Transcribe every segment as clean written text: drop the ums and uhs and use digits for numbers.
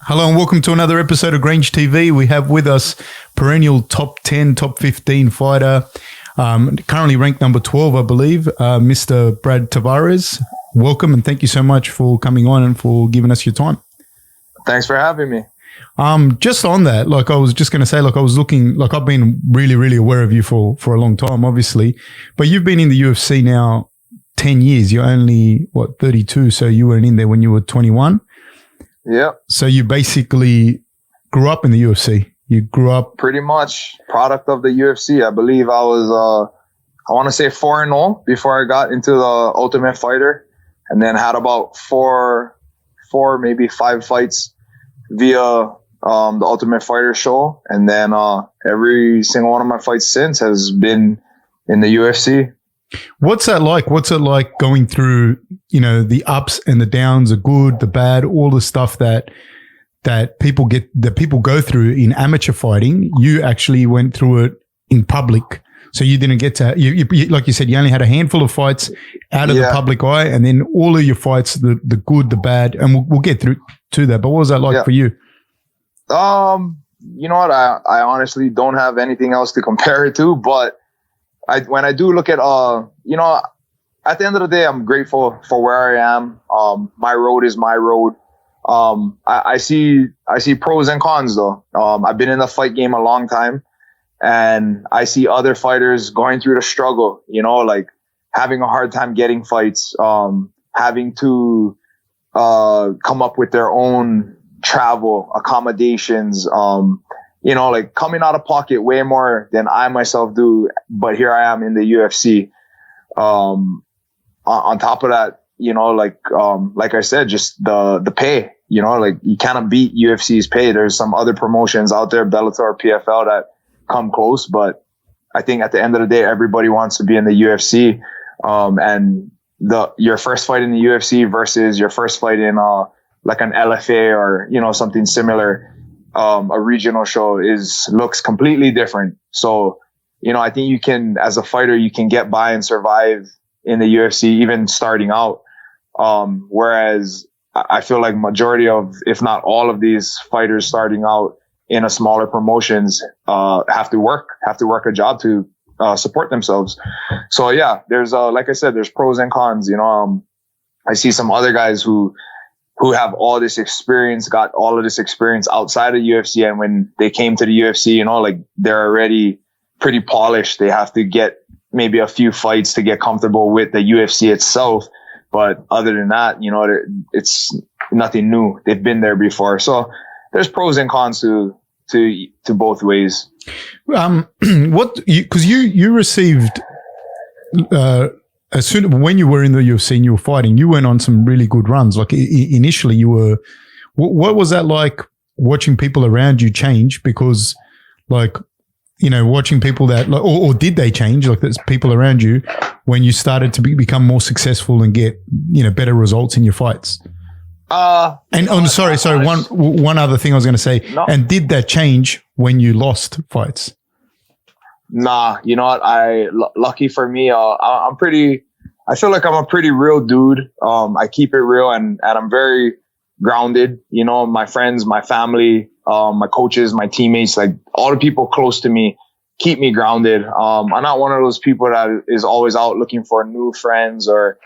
Hello and welcome to another episode of Grange TV. We have with us perennial top 10, top 15 fighter, currently ranked number 12, I believe, Mr. Brad Tavares. Welcome and thank you so much for coming on and for giving us your time. Thanks for having me. Just on that, like I was just going to say, like I was looking, like I've been really, really aware of you for a long time, obviously, but you've been in the UFC now 10 years. You're only, 32? So you weren't in there when you were 21. Yeah. So you basically grew up in the UFC. You grew up pretty much product of the UFC. I believe I was, I want to say 4-0 before I got into the Ultimate Fighter, and then had about four, maybe 5 fights via the Ultimate Fighter show, and then every single one of my fights since has been in the UFC. What's that like? What's it like going through, the ups and the downs, the good, the bad, all the stuff that people go through in amateur fighting? You actually went through it in public. So you didn't get to, you like you said, you only had a handful of fights out of the public eye, and then all of your fights, the good, the bad, and we'll get through to that. But what was that like for you? You know what? I honestly don't have anything else to compare it to, but when I do look at, at the end of the day, I'm grateful for where I am. My road is my road. I see pros and cons though. I've been in the fight game a long time, and I see other fighters going through the struggle, like having a hard time getting fights, having to, come up with their own travel accommodations, like coming out of pocket way more than I myself do. But here I am in the UFC. On top of that, like I said, just the pay, like you cannot beat UFC's pay. There's some other promotions out there, Bellator, PFL, that come close, but I think at the end of the day, everybody wants to be in the UFC. And your first fight in the UFC versus your first fight in, like an LFA or, something similar, a regional show looks completely different. So, I think you can, as a fighter, you can get by and survive in the UFC, even starting out. Whereas I feel like majority of, if not all of these fighters starting out in a smaller promotions, have to work a job to, support themselves. So yeah, there's, like I said, there's pros and cons, I see some other guys who have all this experience, got all of this experience outside of UFC. And when they came to the UFC, like they're already pretty polished. They have to get maybe a few fights to get comfortable with the UFC itself. But other than that, it's nothing new. They've been there before. So there's pros and cons to both ways. Because you received, as soon when you were in the UFC and you were fighting, you went on some really good runs. Like initially you were, what was that like watching people around you change? Because watching people that, or did they change? Like there's people around you when you started to become more successful and get, better results in your fights. Sorry. One other thing I was going to say. No. And did that change when you lost fights? Nah, you know what? Lucky for me, I feel like I'm a pretty real dude. I keep it real and I'm very grounded. My friends, my family, my coaches, my teammates, like all the people close to me keep me grounded. I'm not one of those people that is always out looking for new friends or,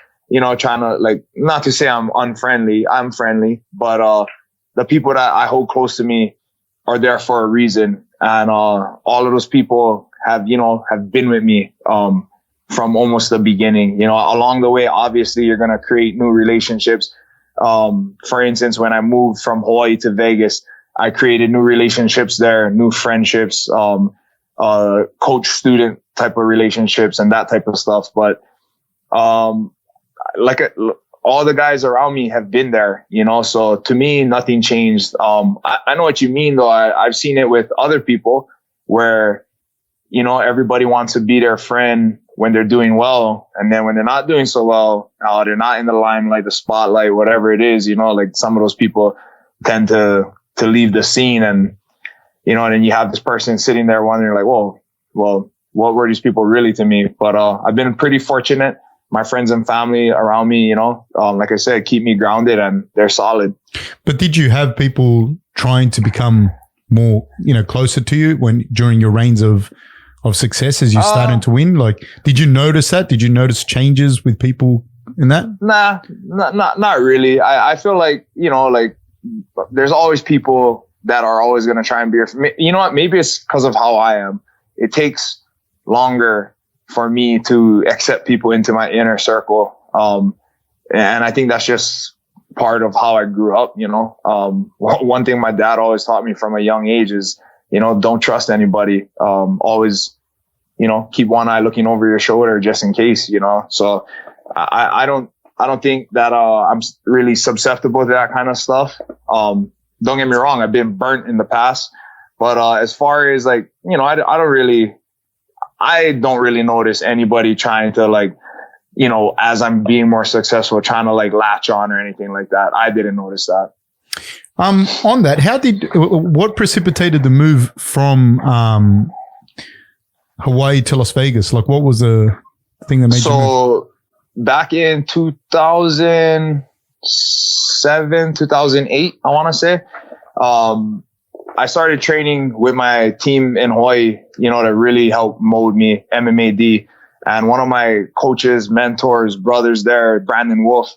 trying to not to say I'm unfriendly. I'm friendly, but, the people that I hold close to me are there for a reason. And, all of those people have been with me, from almost the beginning. Along the way, obviously you're going to create new relationships. For instance, when I moved from Hawaii to Vegas, I created new relationships there, new friendships, coach student type of relationships and that type of stuff. But, all the guys around me have been there, so to me, nothing changed. I know what you mean though. I've seen it with other people where, everybody wants to be their friend when they're doing well. And then when they're not doing so well, they're not in the limelight, the spotlight, whatever it is, some of those people tend to leave the scene and, and then you have this person sitting there wondering well, what were these people really to me? But, I've been pretty fortunate. my friends and family around me, like I said, keep me grounded, and they're solid. But did you have people trying to become more, closer to you during your reigns of success as you started to win? Like, did you notice that? Did you notice changes with people in that? Nah, not really. I feel like, like there's always people that are always going to try and be, you know what? Maybe it's because of how I am. It takes longer for me to accept people into my inner circle. And I think that's just part of how I grew up, one thing my dad always taught me from a young age is, don't trust anybody. Always, keep one eye looking over your shoulder just in case, so I don't think that, I'm really susceptible to that kind of stuff. Don't get me wrong. I've been burnt in the past, but, as far as like, I don't really notice anybody trying to like, as I'm being more successful, trying to like latch on or anything like that. I didn't notice that. On that, what precipitated the move from Hawaii to Las Vegas? Like, what was the thing that made you move? Back in 2007, 2008, I want to say, I started training with my team in Hawaii, to really help mold me, MMAD. And one of my coaches, mentors, brothers there, Brandon Wolf,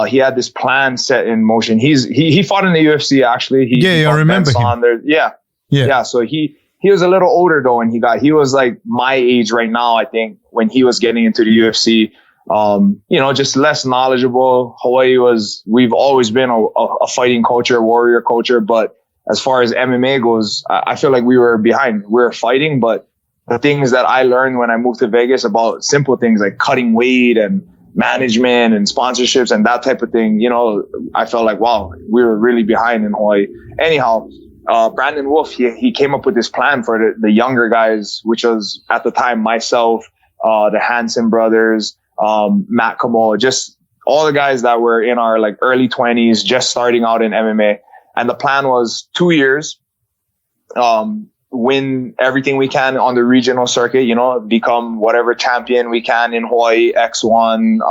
he had this plan set in motion. He fought in the UFC actually. I remember him. Yeah. So he was a little older though, and he was like my age right now, I think, when he was getting into the UFC. Just less knowledgeable. We've always been a fighting culture, warrior culture, but as far as MMA goes, I feel like we were behind. We were fighting, but the things that I learned when I moved to Vegas about simple things like cutting weight and management and sponsorships and that type of thing, I felt like, wow, we were really behind in Hawaii. Anyhow, Brandon Wolf, he came up with this plan for the younger guys, which was at the time myself, the Hansen brothers, Matt Kamo, just all the guys that were in our like early 20s, just starting out in MMA. And the plan was 2 years, win everything we can on the regional circuit, become whatever champion we can in Hawaii, X1,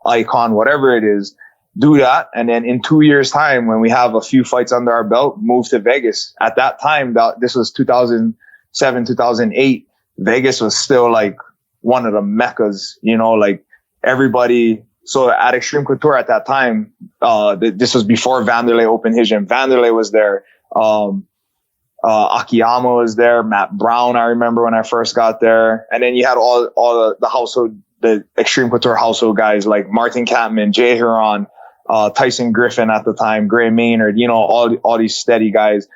Icon, whatever it is, do that. And then in 2 years time, when we have a few fights under our belt, move to Vegas. At that time, this was 2007, 2008. Vegas was still like one of the meccas, like everybody. So at Extreme Couture at that time, this was before Vanderlei opened his gym. Vanderlei was there. Akiyama was there, Matt Brown, I remember when I first got there. And then you had all the household, the Extreme Couture household guys like Martin Kampman, Jay Huron, Tyson Griffin at the time, Gray Maynard, all these steady guys.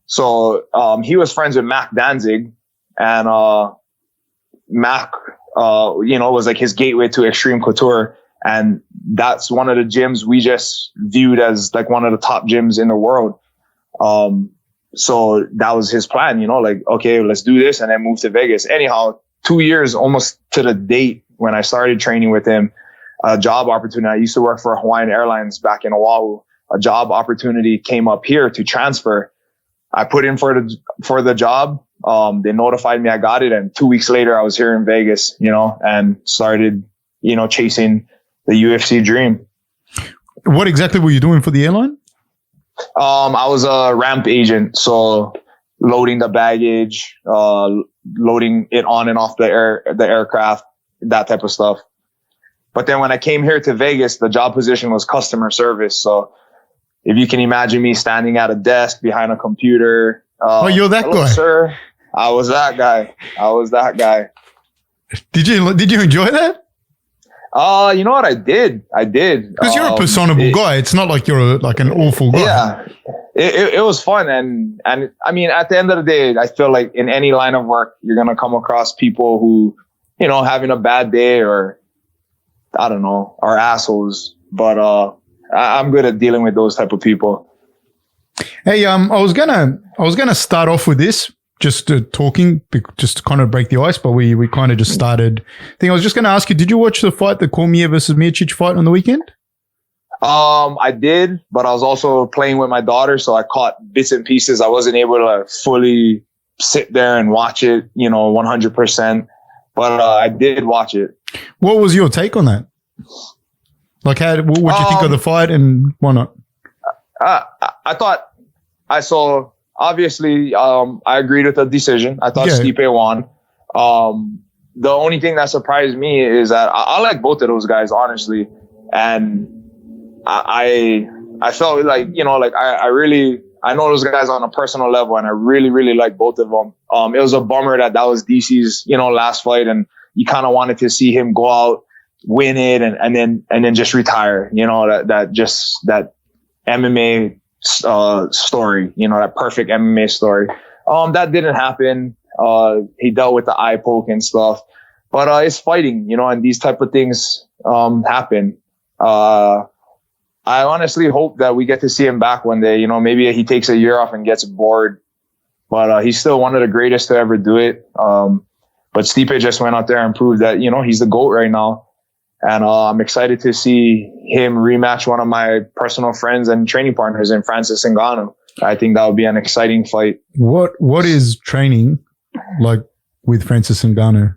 So he was friends with Mac Danzig, and Mac was like his gateway to Extreme Couture. And that's one of the gyms we just viewed as like one of the top gyms in the world. So that was his plan, like, okay, let's do this and then move to Vegas. Anyhow, 2 years almost to the date when I started training with him, a job opportunity. I used to work for Hawaiian Airlines back in Oahu. A job opportunity came up here to transfer. I put in for the job. They notified me I got it. And 2 weeks later, I was here in Vegas, and started, chasing the UFC dream. What exactly were you doing for the airline? I was a ramp agent, so loading the baggage, loading it on and off the aircraft, that type of stuff. But then when I came here to Vegas, the job position was customer service. So if you can imagine me standing at a desk behind a computer. You're that guy, sir. I was that guy. Did you enjoy that? You know what? I did. Because you're a personable guy. It's not like you're like an awful guy. Yeah, it was fun. And I mean, at the end of the day, I feel like in any line of work, you're going to come across people who, having a bad day or, I don't know, are assholes. But I'm good at dealing with those type of people. Hey, I was gonna start off with this. Just talking, just to kind of break the ice, but we kind of just started. I was just going to ask you, did you watch the fight, the Cormier versus Miocic fight on the weekend? I did, but I was also playing with my daughter, so I caught bits and pieces. I wasn't able to fully sit there and watch it, 100%. but I did watch it. What was your take on that? Like, what you think of the fight and why not? I thought I saw. Obviously, I agreed with the decision. I thought Stipe won. The only thing that surprised me is that I like both of those guys, honestly, and I felt like, you know, like I know those guys on a personal level, and I really like both of them. It was a bummer that was DC's, you know, last fight, and you kind of wanted to see him go out, win it, and then just retire. You know, that MMA story, you know, that perfect MMA story. That didn't happen. He dealt with the eye poke and stuff, but it's fighting, you know, and these type of things happen. I honestly hope that we get to see him back one day. You know, maybe he takes a year off and gets bored, but he's still one of the greatest to ever do it. But Stipe just went out there and proved that, you know, he's the GOAT right now. And I'm excited to see him rematch one of my personal friends and training partners in Francis Ngannou. I think that would be an exciting fight. What is training like with Francis Ngannou?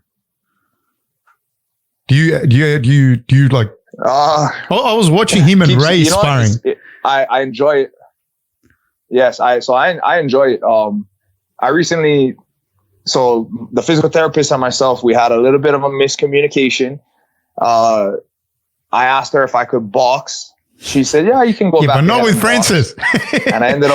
Do you like? I was watching him and Ray sparring. I enjoy it. Yes, I enjoy it. I recently, so the physical therapist and myself, we had a little bit of a miscommunication. I asked her if I could box. She said, "Yeah, you can go back." But not with Francis. And I ended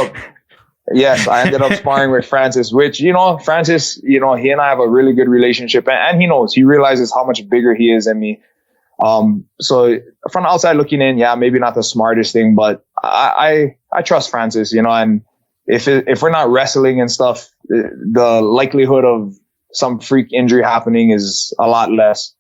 up sparring with Francis, which, you know, Francis, you know, he and I have a really good relationship, and he realizes how much bigger he is than me. So from the outside looking in, yeah, maybe not the smartest thing, but I trust Francis, you know, and if we're not wrestling and stuff, the likelihood of some freak injury happening is a lot less.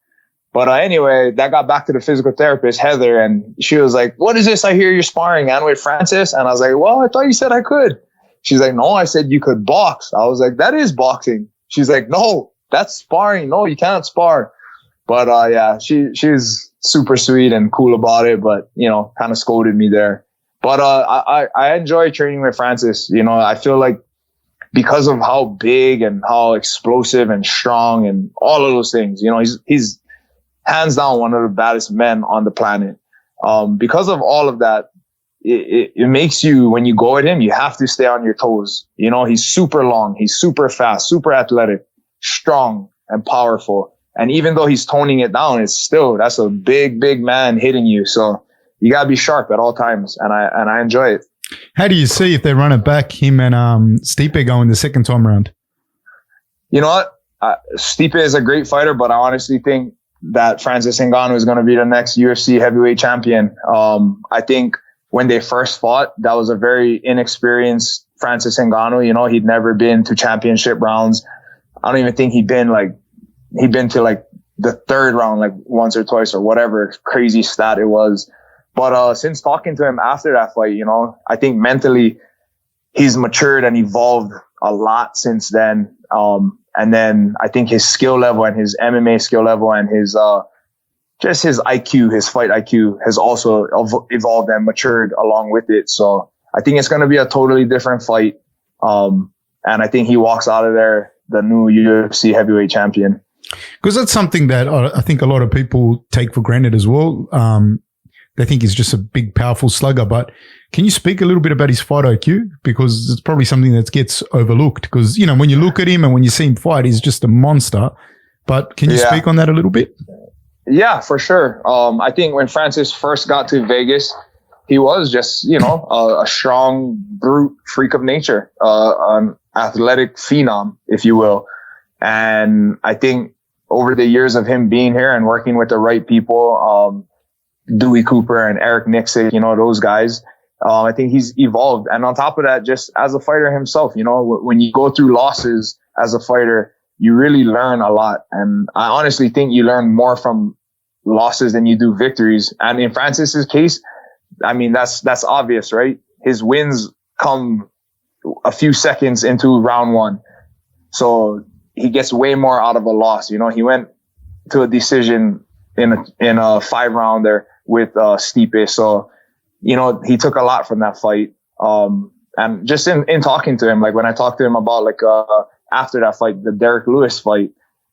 But anyway, that got back to the physical therapist, Heather, and she was like, "What is this? I hear you're sparring and with Francis." And I was like, "Well, I thought you said I could." She's like, "No, I said you could box." I was like, "That is boxing." She's like, "No, that's sparring. No, you can't spar." But yeah, she's super sweet and cool about it, but, you know, kind of scolded me there. But I enjoy training with Francis. You know, I feel like because of how big and how explosive and strong and all of those things, you know, he's hands down one of the baddest men on the planet. Because of all of that, it makes you, when you go at him, you have to stay on your toes. You know, he's super long, he's super fast, super athletic, strong and powerful. And even though he's toning it down, that's a big man hitting you. So you gotta be sharp at all times, and I enjoy it. How do you see if they run it back, him and Stipe going the second time around? You know what? Stipe is a great fighter, but I honestly think that Francis Ngannou is going to be the next UFC heavyweight champion. I think when they first fought, that was a very inexperienced Francis Ngannou. You know, he'd never been to championship rounds. I don't even think he'd been to like the third round, like once or twice or whatever crazy stat it was. But since talking to him after that fight, you know, I think mentally he's matured and evolved a lot since then. And then I think his skill level and his MMA skill level and his just his IQ, his fight IQ has also evolved and matured along with it. So I think it's going to be a totally different fight. And I think he walks out of there the new UFC heavyweight champion. Because that's something that I think a lot of people take for granted as well. They think he's just a big, powerful slugger. But can you speak a little bit about his fight IQ? Because it's probably something that gets overlooked. Because, you know, when you look at him and when you see him fight, he's just a monster. But can you speak on that a little bit? Yeah, for sure. I think when Francis first got to Vegas, he was just, you know, a strong, brute freak of nature, an athletic phenom, if you will. And I think over the years of him being here and working with the right people, Dewey Cooper and Eric Nixick, you know, those guys, I think he's evolved. And on top of that, just as a fighter himself, you know, when you go through losses as a fighter, you really learn a lot. And I honestly think you learn more from losses than you do victories. And in Francis's case, I mean, that's obvious, right? His wins come a few seconds into round one. So he gets way more out of a loss. You know, he went to a decision in a 5-rounder with Stipe. So, you know, he took a lot from that fight. And just in talking to him, like when I talked to him about like after that fight, the Derek Lewis fight,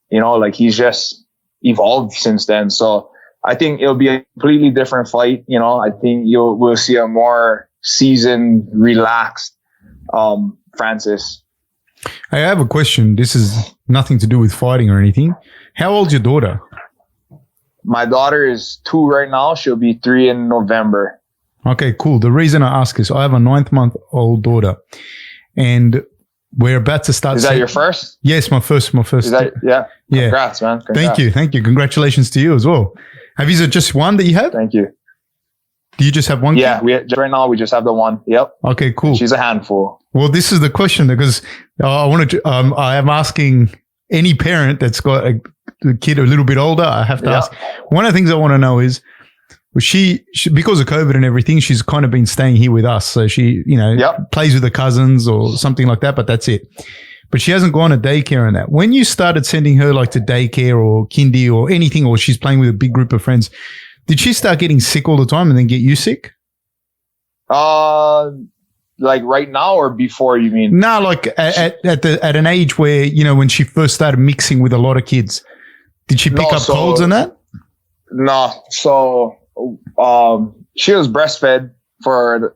you know, like he's just evolved since then. So I think it'll be a completely different fight. You know, I think we'll see a more seasoned, relaxed Francis. I have a question. This is nothing to do with fighting or anything. How old's your daughter? My daughter is 2 right now. She'll be 3 in November. Okay, cool. The reason I ask is I have a 9-month-old daughter, and we're about to start. Is that your first? Yes, my first. Is that, yeah. Congrats, man. Congrats. Thank you. Congratulations to you as well. Have you just one that you have? Thank you. Do you just have one? Yeah, right now we just have the one. Yep. Okay, cool. She's a handful. Well, this is the question because I am asking any parent that's got a kid a little bit older. I have to ask. One of the things I want to know is, she because of COVID and everything, she's kind of been staying here with us. So she, plays with her cousins or something like that, but that's it. But she hasn't gone to daycare and that. When you started sending her like to daycare or kindy or anything, or she's playing with a big group of friends, did she start getting sick all the time and then get you sick? Like right now or before, you mean? No, like at an age where, when she first started mixing with a lot of kids, did she pick up colds and that? No. So, she was breastfed for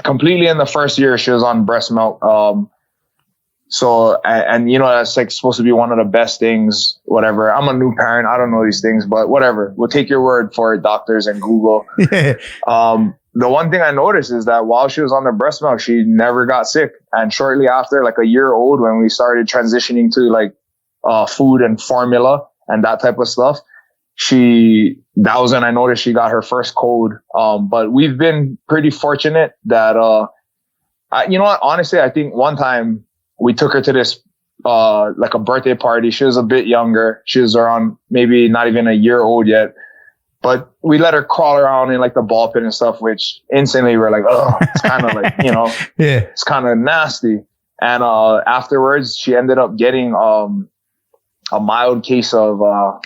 completely in the first year. She was on breast milk. So, and that's like supposed to be one of the best things, whatever. I'm a new parent. I don't know these things, but whatever. We'll take your word for it, doctors and Google. Yeah. The one thing I noticed is that while she was on the breast milk, she never got sick. And shortly after, like a year old, when we started transitioning to like, food and formula and that type of stuff, that was when I noticed she got her first cold. But we've been pretty fortunate that, you know what? Honestly, I think one time we took her to this, like a birthday party. She was a bit younger. She was around maybe not even a year old yet, but we let her crawl around in like the ball pit and stuff, which instantly we're like, oh, it's kind of like, yeah, it's kind of nasty. And, afterwards she ended up getting, a mild case of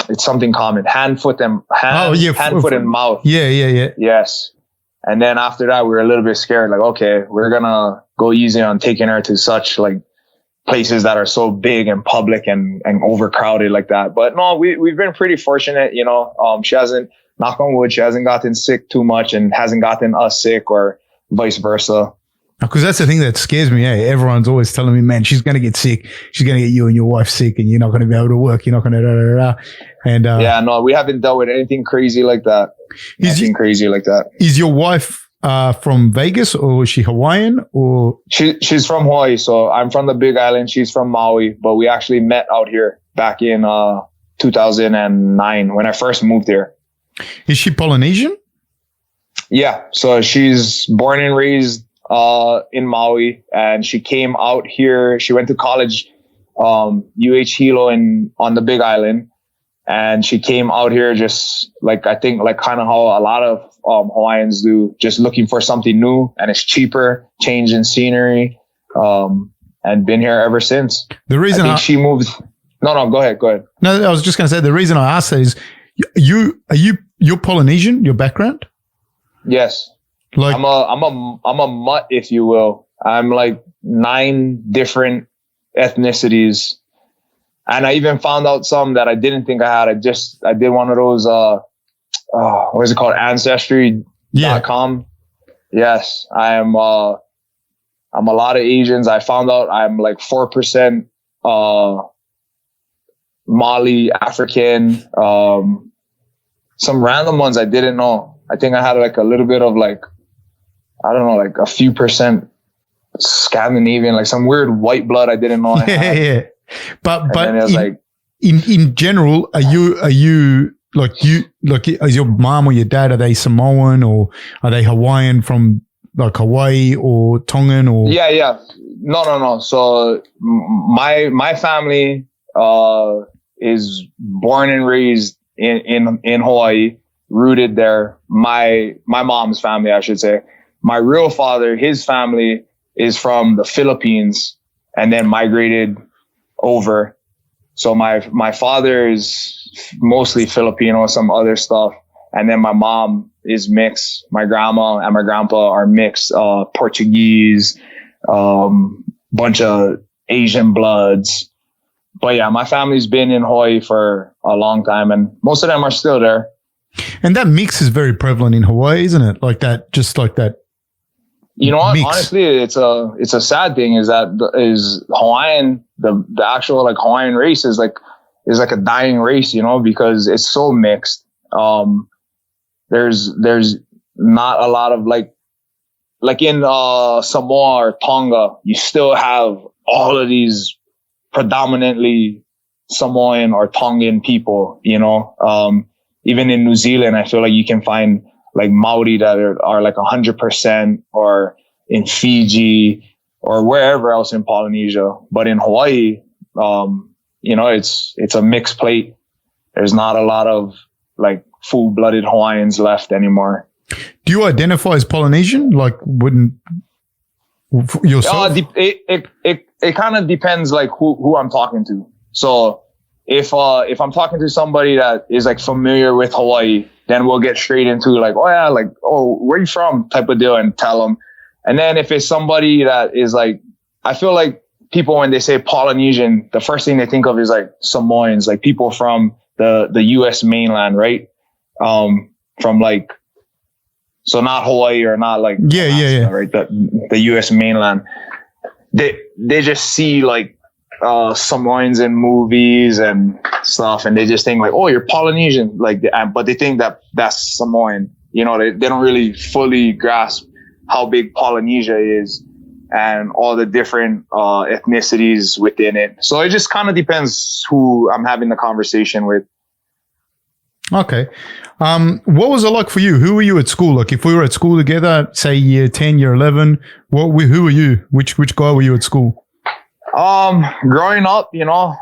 it's something common, hand, foot, and mouth. Yeah. Yes. And then after that, we were a little bit scared. Like, okay, we're gonna go easy on taking her to such like places that are so big and public and overcrowded like that. But no, we've been pretty fortunate. She hasn't, knock on wood, she hasn't gotten sick too much and hasn't gotten us sick or vice versa. Because that's the thing that scares me. Everyone's always telling me, man, she's going to get sick. She's going to get you and your wife sick and you're not going to be able to work. You're not going to And, yeah, no, we haven't dealt with anything crazy like that. Is your wife from Vegas or is she Hawaiian or? She's from Hawaii. So I'm from the Big Island. She's from Maui, but we actually met out here back in 2009 when I first moved here. Is she Polynesian? Yeah. So she's born and raised in Maui, and she came out here. She went to college, Hilo on the Big Island, and she came out here just like, I think like kind of how a lot of Hawaiians do, just looking for something new, and it's cheaper, change in scenery, and been here ever since. The reason she moved. No, go ahead. No, I was just going to say the reason I asked that is you're Polynesian, your background? Yes. Like I'm a mutt, if you will. I'm like 9 different ethnicities. And I even found out some that I didn't think I had. I did one of those, what is it called? Ancestry.com. Yeah. Yes. I'm a lot of Asians. I found out I'm like 4%, Mali, African, some random ones I didn't know. I think I had like a little bit of like, I don't know, like a few percent Scandinavian, like some weird white blood I didn't know I had. Yeah. But in general, are you is your mom or your dad, are they Samoan or are they Hawaiian from like Hawaii or Tongan or? Yeah. No. So my family is born and raised in Hawaii, rooted there. My mom's family, I should say. My real father, his family is from the Philippines and then migrated over. So my father is mostly Filipino, some other stuff. And then my mom is mixed. My grandma and my grandpa are mixed, Portuguese, bunch of Asian bloods. but yeah, my family's been in Hawaii for a long time, and most of them are still there. And that mix is very prevalent in Hawaii, isn't it? Like that, just like that. You know what? Mix. Honestly, it's a sad thing is that is Hawaiian, the actual like Hawaiian race is like a dying race, you know, because it's so mixed. There's not a lot of like in Samoa or Tonga, you still have all of these predominantly Samoan or Tongan people, you know. Even in New Zealand, I feel like you can find like Maori that are like 100%, or in Fiji or wherever else in Polynesia. But in Hawaii, you know, it's a mixed plate. There's not a lot of like full-blooded Hawaiians left anymore. Do you identify as Polynesian? Like, wouldn't yourself? It kind of depends like who I'm talking to. So if I'm talking to somebody that is like familiar with Hawaii, then we'll get straight into like, oh yeah, like, oh, where you from type of deal, and tell them. And then if it's somebody that is like, I feel like people, when they say Polynesian, the first thing they think of is like Samoans, like people from the US mainland, right? From like, so not Hawaii or not like Alaska, right? The US mainland. They just see like Samoans in movies and stuff, and they just think like, oh, you're Polynesian, like, but they think that that's Samoan. You know, they don't really fully grasp how big Polynesia is and all the different ethnicities within it. So it just kind of depends who I'm having the conversation with. Okay. What was it like for you? Who were you at school? Like, if we were at school together, say year 10, year 11, who were you? Which guy were you at school? Growing up, you know,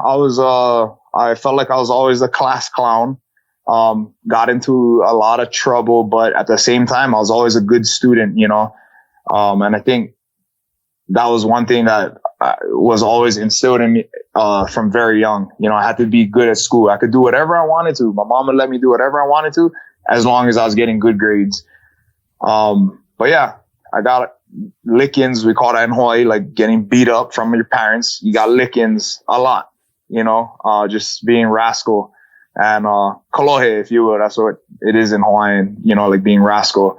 I felt like I was always the class clown. Got into a lot of trouble, but at the same time, I was always a good student, you know. And I think that was one thing that was always instilled in me from very young. You know, I had to be good at school. I could do whatever I wanted to. My mom would let me do whatever I wanted to, as long as I was getting good grades. But yeah, I got lickings. We call that in Hawaii, like getting beat up from your parents. You got lickings a lot, you know, just being rascal. And kolohe, if you will, that's what it is in Hawaiian, you know, like being rascal.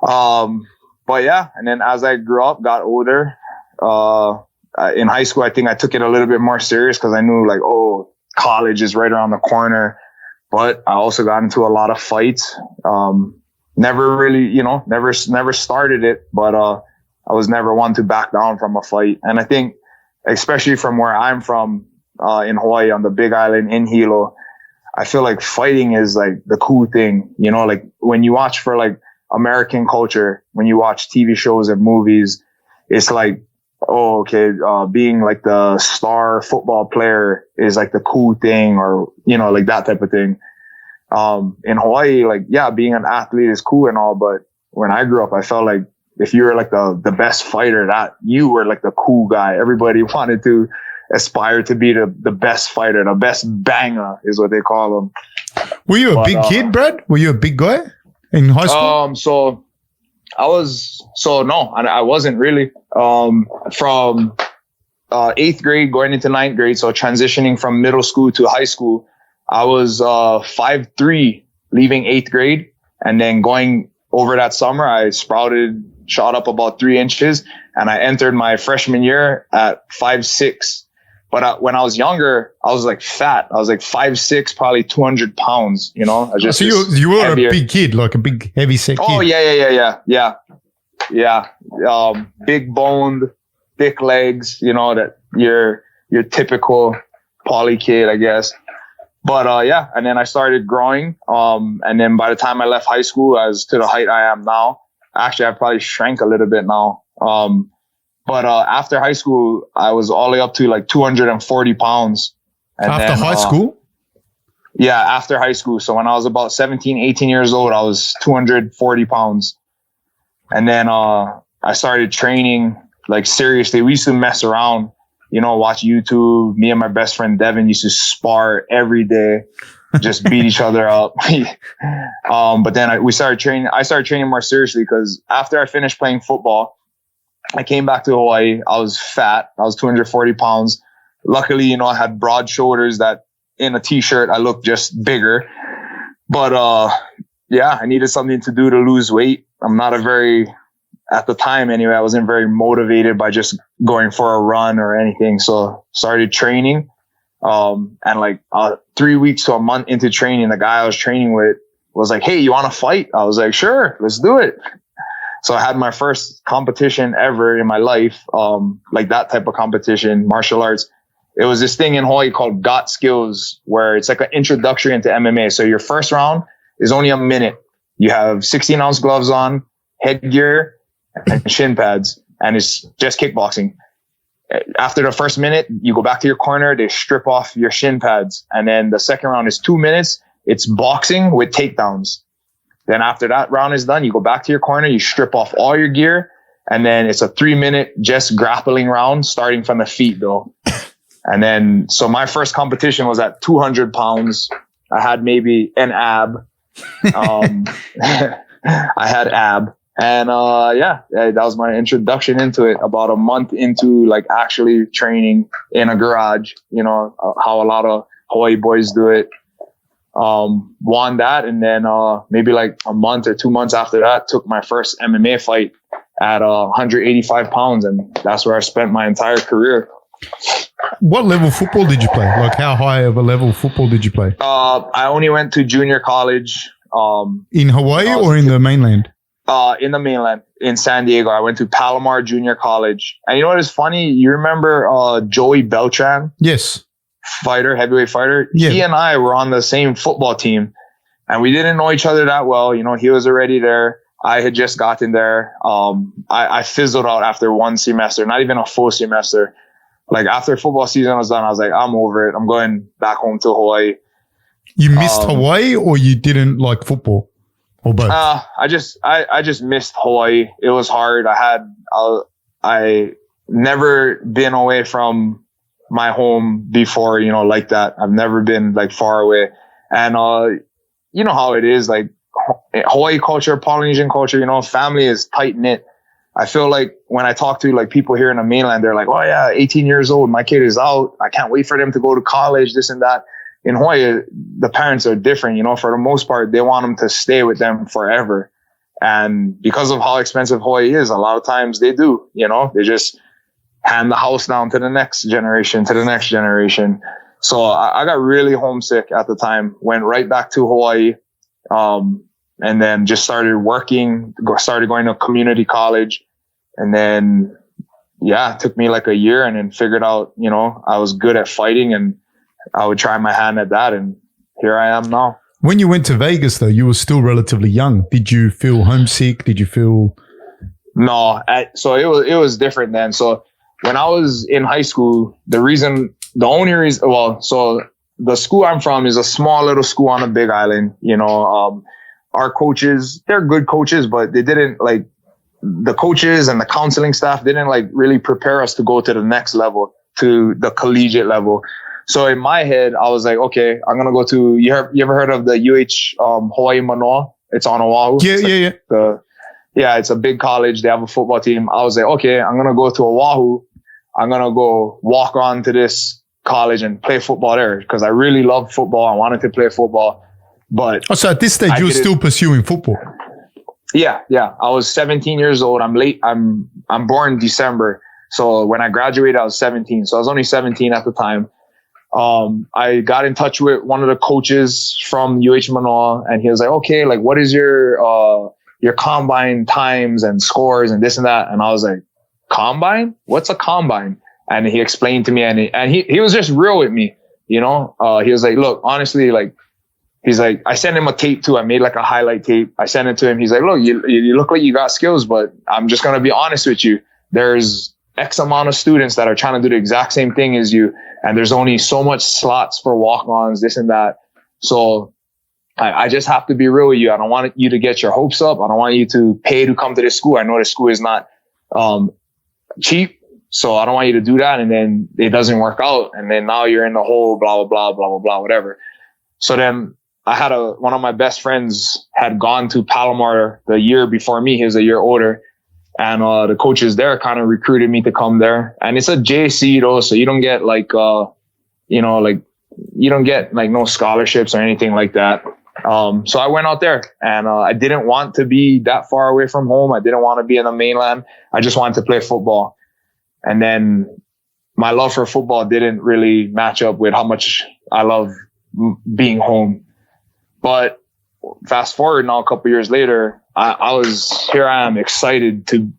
But yeah, and then as I grew up, got older, in high school, I think I took it a little bit more serious because I knew like, oh, college is right around the corner. But I also got into a lot of fights. Never really, you know, never started it, but I was never one to back down from a fight. And I think, especially from where I'm from, in Hawaii on the Big Island in Hilo, I feel like fighting is like the cool thing, you know, like when you watch for like American culture, when you watch TV shows and movies, it's like, oh, okay, being like the star football player is like the cool thing, or, you know, like that type of thing. In Hawaii, like, yeah, being an athlete is cool and all, but when I grew up, I felt like if you were like the best fighter, that you were like the cool guy. Everybody wanted to aspire to be the best fighter, the best banger is what they call them. Were you a big kid, Brad? Were you a big guy in high school? I wasn't really. From 8th grade going into 9th grade, so transitioning from middle school to high school, I was 5'3", leaving 8th grade, and then going over that summer, I shot up about 3 inches, and I entered my freshman year at 5'6". But when I was younger, I was like fat. I was like 5'6", probably 200 pounds. You know, so you were heavier. A big kid, like a big heavy set kid. Oh yeah. Big boned, thick legs. You know, that your typical poly kid, I guess. But yeah, and then I started growing. And then by the time I left high school, as to the height I am now, actually I probably shrank a little bit now. But after high school, I was all the way up to like 240 pounds. And after high school? Yeah, after high school. So when I was about 17, 18 years old, I was 240 pounds. And then I started training like seriously. We used to mess around, you know, watch YouTube. Me and my best friend Devin used to spar every day, just beat each other up. But then I started training more seriously because after I finished playing football, I came back to Hawaii. I was fat. I was 240 pounds. luckily, you know, I had broad shoulders that in a t-shirt, I looked just bigger. But, yeah, I needed something to do to lose weight. I'm not at the time anyway, I wasn't very motivated by just going for a run or anything. So started training. And like 3 weeks to a month into training, the guy I was training with was like, "Hey, you want to fight?" I was like, "Sure, let's do it." So I had my first competition ever in my life, like that type of competition, martial arts. It was this thing in Hawaii called Got Skills, where it's like an introductory into MMA. So your first round is only a minute. You have 16-ounce gloves on, headgear, and shin pads, and it's just kickboxing. After the first minute, you go back to your corner, they strip off your shin pads. And then the second round is 2 minutes. It's boxing with takedowns. Then after that round is done, you go back to your corner, you strip off all your gear. And then it's a 3-minute just grappling round, starting from the feet though. And then, so my first competition was at 200 pounds. I had maybe an ab. I had ab. And yeah, that was my introduction into it. About a month into like actually training in a garage, you know, how a lot of Hawaii boys do it. Won that, and then maybe like a month or 2 months after that, took my first MMA fight at 185 pounds, and that's where I spent my entire career. What level football did you play? Like how high of a level football did you play? I only went to junior college. In Hawaii or in the mainland? In the mainland, in San Diego. I went to Palomar Junior College. And you know what is funny? You remember Joey Beltran? Yes. Heavyweight fighter. Yeah. He and I were on the same football team, and we didn't know each other that well. You know, he was already there. I had just gotten there. I fizzled out after one semester, not even a full semester. Like after football season was done, I was like, I'm over it. I'm going back home to Hawaii. You missed Hawaii, or you didn't like football? Or both? I just missed Hawaii. It was hard. I never been away from my home before, you know, like that. I've never been like far away. And, you know how it is, like Hawaii culture, Polynesian culture, you know, family is tight knit. I feel like when I talk to like people here in the mainland, they're like, "Oh yeah, 18 years old. My kid is out. I can't wait for them to go to college, this and that." In Hawaii, the parents are different, you know, for the most part, they want them to stay with them forever. And because of how expensive Hawaii is, a lot of times they do, you know, they just hand the house down to the next generation, So I got really homesick at the time, went right back to Hawaii, and then just started working, started going to community college. And then, yeah, it took me like a year, and then figured out, you know, I was good at fighting, and I would try my hand at that, and here I am now. When you went to Vegas, though, you were still relatively young. Did you feel homesick? Did you feel? No, so it was different then. So when I was in high school, so the school I'm from is a small little school on a big island. You know, our coaches, they're good coaches, but they didn't like the coaches and the counseling staff didn't like really prepare us to go to the next level, to the collegiate level. So in my head, I was like, okay, I'm going to go to, you ever heard of the Hawaii Manoa? It's on Oahu. Yeah. It's a big college. They have a football team. I was like, okay, I'm going to go to Oahu. I'm going to go walk on to this college and play football there, because I really love football. I wanted to play football. But so at this stage, you were still pursuing football? Yeah. I was 17 years old. I'm late. I'm born in December. So when I graduated, I was 17. So I was only 17 at the time. I got in touch with one of the coaches from Manoa, and he was like, okay, like, what is your combine times and scores and this and that? And I was like, combine? What's a combine? And he explained to me, and he was just real with me, you know? He was like, look, honestly, like, he's like, I sent him a tape too. I made like a highlight tape. I sent it to him. He's like, look, you look like you got skills, but I'm just going to be honest with you. There's X amount of students that are trying to do the exact same thing as you, and there's only so much slots for walk-ons, this and that. So I just have to be real with you. I don't want you to get your hopes up. I don't want you to pay to come to this school. I know this school is not cheap, so I don't want you to do that, and then it doesn't work out, and then now you're in the whole blah, blah, blah, blah, blah, blah, whatever. So then I had one of my best friends had gone to Palomar the year before me. He was a year older. And the coaches there kind of recruited me to come there. And it's a JC though, so you don't get like, you don't get like no scholarships or anything like that. So I went out there, and I didn't want to be that far away from home. I didn't want to be in the mainland. I just wanted to play football. And then my love for football didn't really match up with how much I love being home. But fast forward now, a couple of years later, I am excited to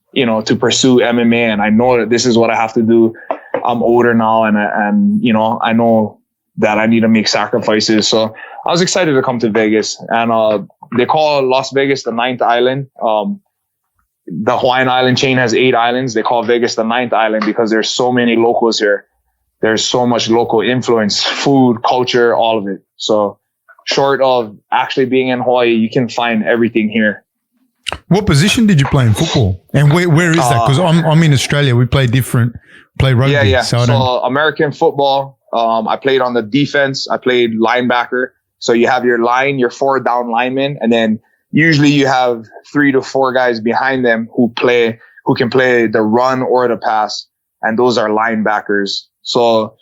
pursue MMA, and I know that this is what I have to do. I'm older now, and I know that I need to make sacrifices. So I was excited to come to Vegas, and they call Las Vegas the ninth island. The Hawaiian island chain has 8 islands. They call Vegas the ninth island because there's so many locals here. There's so much local influence, food, culture, all of it. So short of actually being in Hawaii, you can find everything here. What position did you play in football? And where is that? Because I'm in Australia. We play rugby. Yeah. So American football, I played on the defense. I played linebacker. So you have your line, your 4 down linemen, and then usually you have 3 to 4 guys behind them who can play the run or the pass, and those are linebackers. So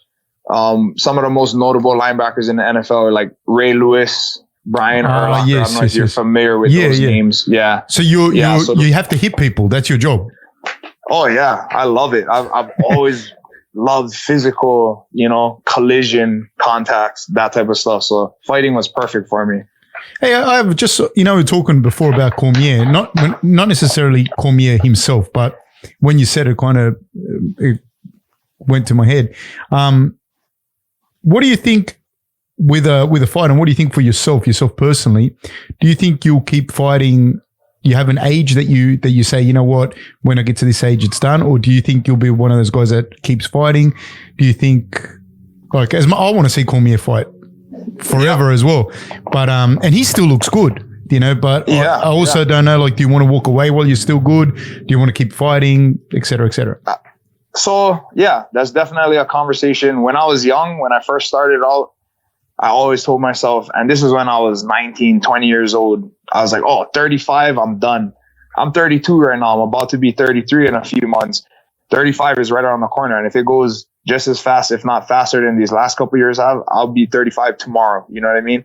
some of the most notable linebackers in the NFL are like Ray Lewis, Brian Urlacher. I don't know if you're familiar with those names. Yeah. So you have to hit people. That's your job. Oh yeah, I love it. I've always loved physical, collision, contacts, that type of stuff. So fighting was perfect for me. Hey, I've just, we were talking before about Cormier, not necessarily Cormier himself, but when you said it, kind of it went to my head. What do you think with a fight, and what do you think for yourself personally? Do you think you'll keep fighting? You have an age that you say, you know what, when I get to this age, it's done? Or do you think you'll be one of those guys that keeps fighting? Do you think, I want to see Cormier fight forever as well, but and he still looks good, but I also don't know, do you want to walk away while you're still good? Do you want to keep fighting, et cetera, et cetera? So yeah, that's definitely a conversation. When I was young, when I first started out, I always told myself, and this is when I was 19, 20 years old, I was like, 35, I'm done. I'm 32 right now. I'm about to be 33 in a few months. 35 is right around the corner. And if it goes just as fast, if not faster than these last couple of years, I'll be 35 tomorrow. You know what I mean?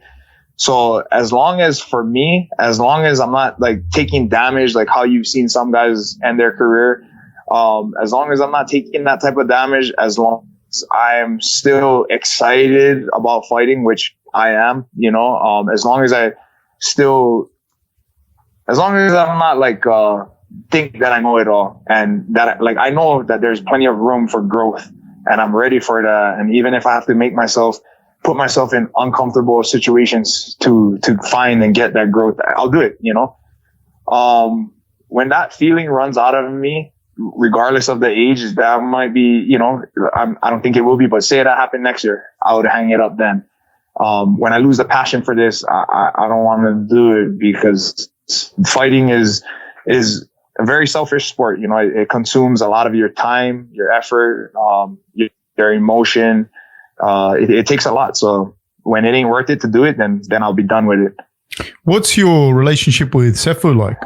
So as long as I'm not taking damage, like how you've seen some guys end their career, as long as I'm not taking that type of damage, as long as I am still excited about fighting, which I am, as long as I'm not think that I know it all, and that I know that there's plenty of room for growth, and I'm ready for that. And even if I have to put myself in uncomfortable situations to find and get that growth, I'll do it, when that feeling runs out of me, regardless of the age, that might be, I don't think it will be, but say that happened next year, I would hang it up then. When I lose the passion for this, I don't want to do it, because fighting is a very selfish sport. It consumes a lot of your time, your effort, your emotion. It takes a lot. So when it ain't worth it to do it, then I'll be done with it. What's your relationship with Sefu like?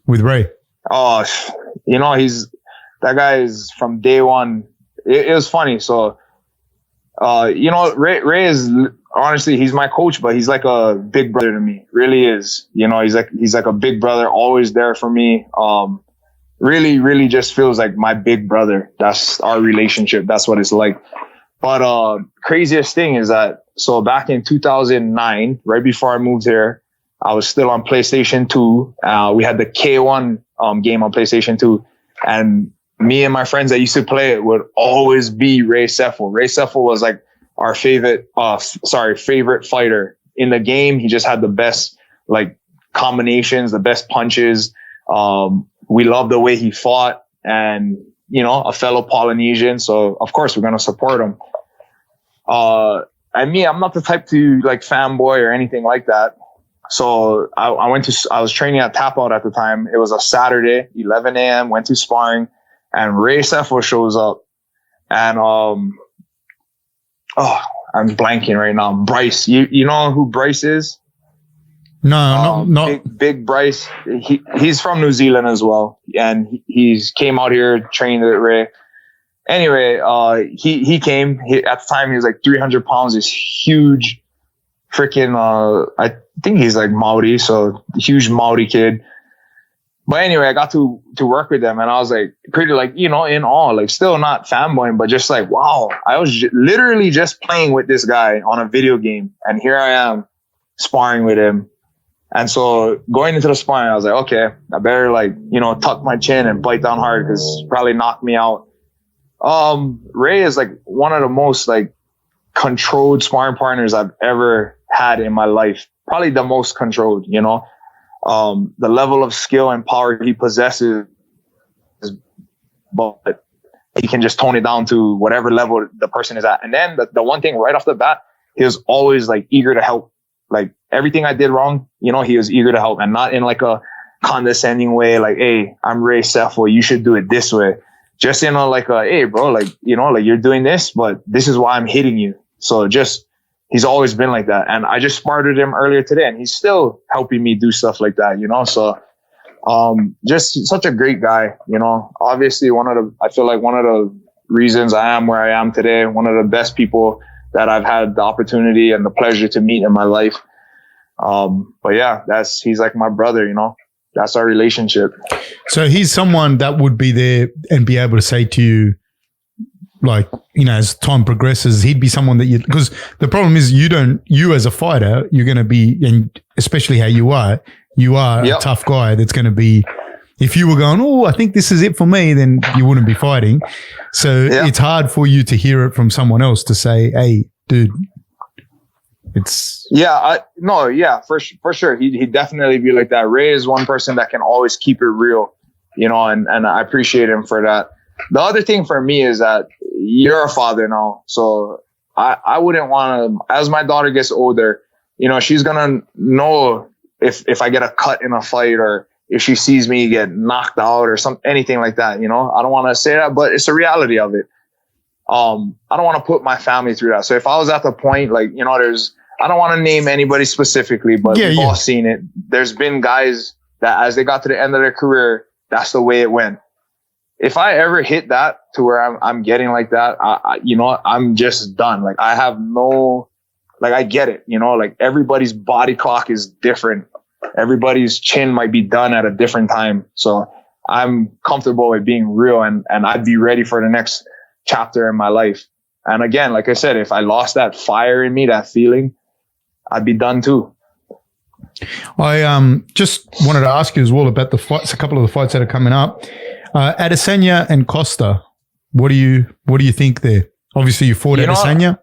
With Ray? Oh, that guy is from day one. It was funny. So, Ray is honestly, he's my coach, but he's like a big brother to me. Really is. He's like a big brother, always there for me. Really, really just feels like my big brother. That's our relationship. That's what it's like. But craziest thing is that, so back in 2009, right before I moved here, I was still on PlayStation 2. We had the K1 game on PlayStation 2. And me and my friends that used to play it would always be Ray Sefu. Ray Sefu was like our favorite fighter in the game. He just had the best combinations, the best punches. We loved the way he fought, and a fellow Polynesian. So of course we're gonna support him. I'm not the type to fanboy or anything like that. So I was training at Tap Out at the time. It was a Saturday, 11 a.m. Went to sparring, and Ray Sefu shows up, and I'm blanking right now. Bryce, you know who Bryce is? No, not. Big Bryce. He's from New Zealand as well, and he's came out here, trained at Ray. Anyway, he came. At the time, he was like 300 pounds. This huge, freaking. I think he's like Maori, so huge Maori kid. But anyway, I got to work with them, and I was like pretty like in awe, like still not fanboying, but just like wow. I was literally just playing with this guy on a video game, and here I am sparring with him. And so going into the sparring, I was like, okay, I better like, tuck my chin and bite down hard because probably knock me out. Ray is like one of the most like controlled sparring partners I've ever had in my life. Probably the most controlled, the level of skill and power he possesses, but he can just tone it down to whatever level the person is at. And then the one thing right off the bat, he was always like eager to help. Like everything I did wrong, he was eager to help, and not in like a condescending way. Like, hey, I'm Ray Sefo, you should do it this way. Just, like, hey, bro, like, like you're doing this, but this is why I'm hitting you. So he's always been like that. And I just sparred with him earlier today, and he's still helping me do stuff like that, So, just such a great guy, Obviously, I feel like one of the reasons I am where I am today, one of the best people that I've had the opportunity and the pleasure to meet in my life. But yeah, he's like my brother, that's our relationship. So he's someone that would be there and be able to say to you, like, as time progresses, he'd be someone that because the problem is you as a fighter, you're going to be, and especially how you are a tough guy that's going to be, if you were going, oh, I think this is it for me, then you wouldn't be fighting. So it's hard for you to hear it from someone else to say, hey, dude, it's. For sure. He'd definitely be like that. Ray is one person that can always keep it real, and I appreciate him for that. The other thing for me is that you're a father now. So I wouldn't want to, as my daughter gets older, she's going to know if I get a cut in a fight or if she sees me get knocked out or anything like that, I don't want to say that, but it's the reality of it. I don't want to put my family through that. So if I was at the point, like, I don't want to name anybody specifically, but we've all seen it. There's been guys that as they got to the end of their career, that's the way it went. If I ever hit that to where I'm getting like that, I'm just done. Like I have I get it, like everybody's body clock is different. Everybody's chin might be done at a different time. So I'm comfortable with being real and I'd be ready for the next chapter in my life. And again, like I said, if I lost that fire in me, that feeling, I'd be done too. I just wanted to ask you as well about the fights, a couple of the fights that are coming up. Adesanya and Costa, what do you think there? Obviously you fought Adesanya.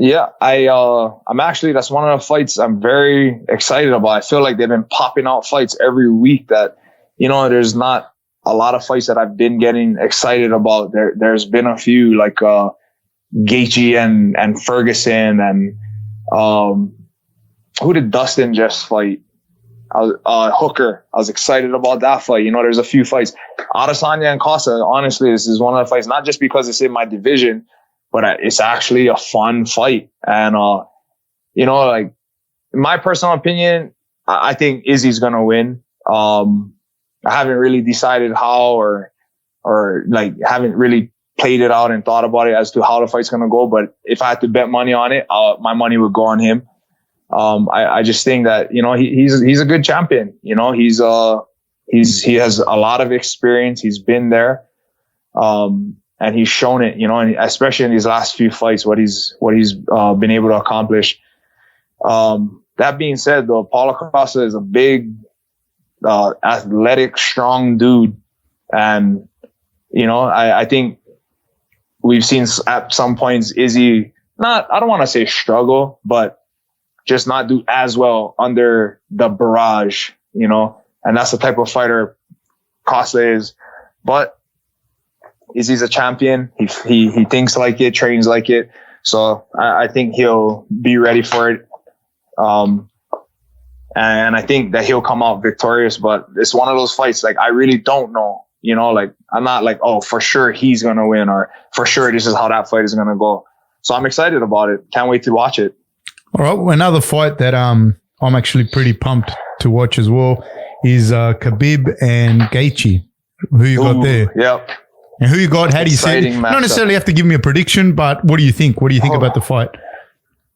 Yeah, I'm actually, that's one of the fights I'm very excited about. I feel like they've been popping out fights every week that, there's not a lot of fights that I've been getting excited about. There's been a few like, Gaethje and Ferguson and, who did Dustin just fight? Hooker. I was excited about that fight. There's a few fights. Adesanya and Costa, honestly, this is one of the fights, not just because it's in my division, but it's actually a fun fight. And, like in my personal opinion, I think Izzy's going to win. I haven't really decided how or like haven't really played it out and thought about it as to how the fight's going to go. But if I had to bet money on it, my money would go on him. I just think that, he's a good champion. He has a lot of experience. He's been there. And he's shown it, and especially in these last few fights, what he's been able to accomplish. That being said, though, Paulo Costa is a big, athletic, strong dude. And, I think we've seen at some points Izzy I don't want to say struggle, but just not do as well under the barrage, and that's the type of fighter Costa is. But Izzy's a champion. He thinks like it, trains like it. So I think he'll be ready for it. And I think that he'll come out victorious, but it's one of those fights, like, I really don't know, like, I'm not like, oh, for sure he's going to win or for sure this is how that fight is going to go. So I'm excited about it. Can't wait to watch it. All right. Well, another fight that I'm actually pretty pumped to watch as well is Khabib and Gaethje. Who you got there? Yep. And who you got? How do you see it? Exciting Not necessarily have to give me a prediction, but what do you think? What do you think about the fight?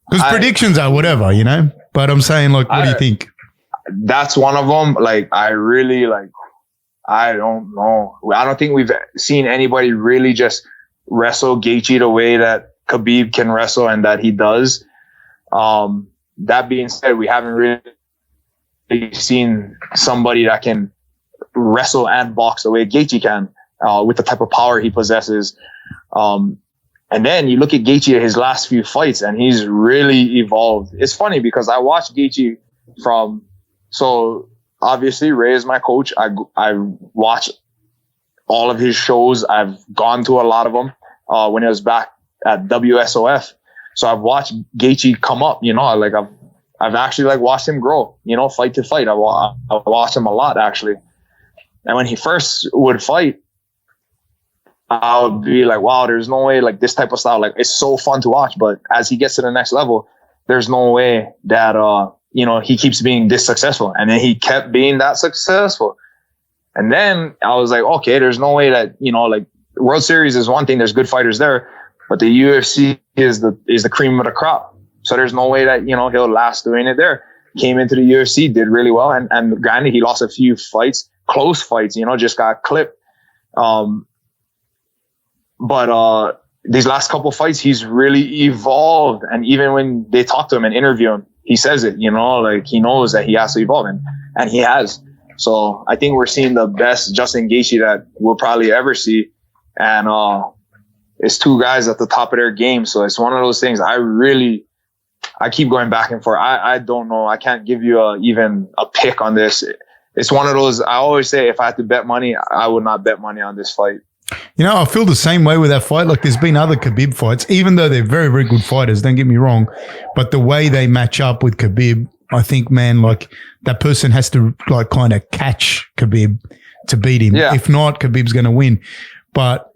Because predictions are whatever, you know? But I'm saying, like, what do you think? That's one of them. Like, I really, like, I don't know. I don't think we've seen anybody really just wrestle Gaethje the way that Khabib can wrestle and that he does. That being said, we haven't really seen somebody that can wrestle and box the way Gaethje can, with the type of power he possesses. And then you look at Gaethje, his last few fights, and he's really evolved. It's funny because I watched Gaethje so obviously Ray is my coach. I watch all of his shows. I've gone to a lot of them when he was back at WSOF. So I've watched Gaethje come up, you know, like I've actually like watched him grow, you know, fight to fight. I watched him a lot actually. And when he first would fight, I would be like, wow, there's no way, like this type of style, like it's so fun to watch. But as he gets to the next level, there's no way that, you know, he keeps being this successful. And then he kept being that successful. And then I was like, okay, there's no way that, you know, like World Series is one thing. There's good fighters there, but the UFC is the cream of the crop. So there's no way that, you know, he'll last doing it there. Came into the UFC, did really well. And granted, he lost a few fights, close fights, you know, just got clipped. But these last couple fights, he's really evolved. And even when they talk to him and interview him, he says it, you know, like he knows that he has to evolve, and he has. So I think we're seeing the best Justin Gaethje that we'll probably ever see. And it's two guys at the top of their game. So it's one of those things I keep going back and forth. I don't know. I can't give you even a pick on this. It's one of those, I always say, if I had to bet money, I would not bet money on this fight. You know, I feel the same way with that fight. Like there's been other Khabib fights, even though they're very, very good fighters, don't get me wrong. But the way they match up with Khabib, I think, man, like that person has to like kind of catch Khabib to beat him. Yeah. If not, Khabib's going to win. But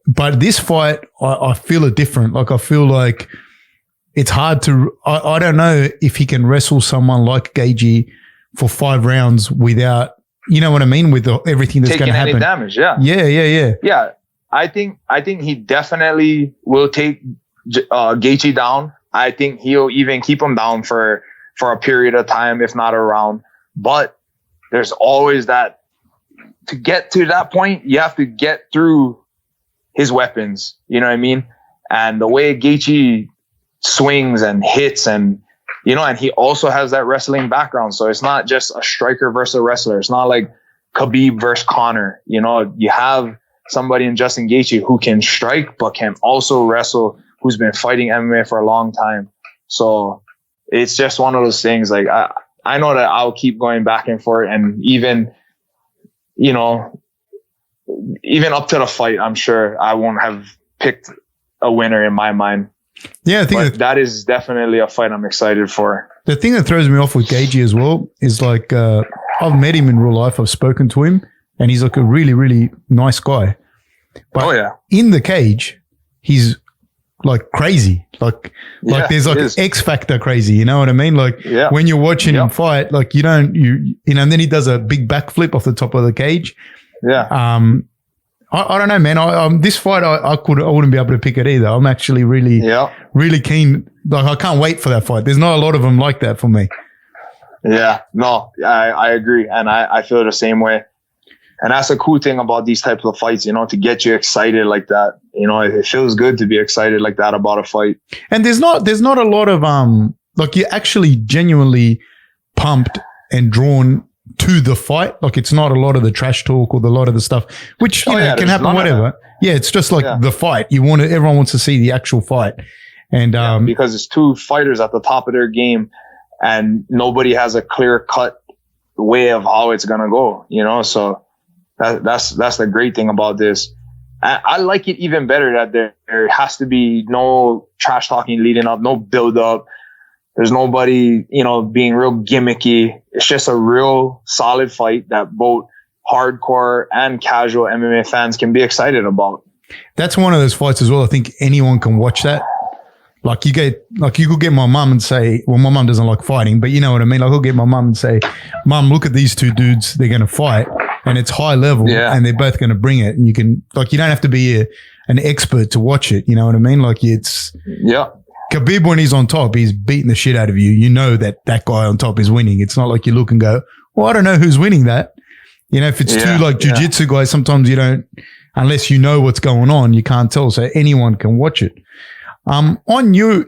this fight, I feel it different. Like I feel like it's hard to, I don't know if he can wrestle someone like Gaethje for 5 rounds without, you know what I mean, with everything that's going to happen. Taking any damage, yeah. Yeah, I think he definitely will take Gaethje down. I think he'll even keep him down for a period of time, if not a round. But there's always that, to get to that point, you have to get through his weapons. You know what I mean? And the way Gaethje swings and hits, and you know, and he also has that wrestling background. So it's not just a striker versus a wrestler. It's not like Khabib versus Conor. You know, you have somebody in Justin Gaethje who can strike but can also wrestle, who's been fighting MMA for a long time. So it's just one of those things. Like I know that I'll keep going back and forth, and even, you know, even up to the fight, I'm sure I won't have picked a winner in my mind. Yeah, I think that is definitely a fight I'm excited for. The thing that throws me off with Gaethje as well is like I've met him in real life. I've spoken to him, and he's like a really, really nice guy. But in the cage, he's like crazy. Like there's like X Factor crazy. You know what I mean? Like when you're watching him fight, like you know, and then he does a big backflip off the top of the cage. Yeah. I don't know, man. This fight, I wouldn't be able to pick it either. I'm actually really, really keen. Like, I can't wait for that fight. There's not a lot of them like that for me. Yeah, no, I agree. And I feel the same way. And that's a cool thing about these types of fights, you know, to get you excited like that. You know, it feels good to be excited like that about a fight. And there's not a lot of, like you're actually genuinely pumped and drawn to the fight. Like it's not a lot of the trash talk or a lot of the stuff, which you know, can happen, whatever. Yeah, it's just like the fight. Everyone wants to see the actual fight. And because it's two fighters at the top of their game and nobody has a clear cut way of how it's gonna go, you know. So that's the great thing about this. I like it even better that there has to be no trash talking leading up, no build up. There's nobody, you know, being real gimmicky. It's just a real solid fight that both hardcore and casual MMA fans can be excited about. That's one of those fights as well. I think anyone can watch that. Like you could get my mum and say, well, my mum doesn't like fighting, but you know what I mean? Like I'll get my mum and say, Mum, look at these two dudes. They're going to fight and it's high level and they're both going to bring it. And you can, like, you don't have to be an expert to watch it. You know what I mean? Like it's, Khabib, when he's on top, he's beating the shit out of you. You know that guy on top is winning. It's not like you look and go, well, I don't know who's winning that. You know, if it's two like jiu-jitsu guys, sometimes you don't, unless you know what's going on, you can't tell. So anyone can watch it. On you're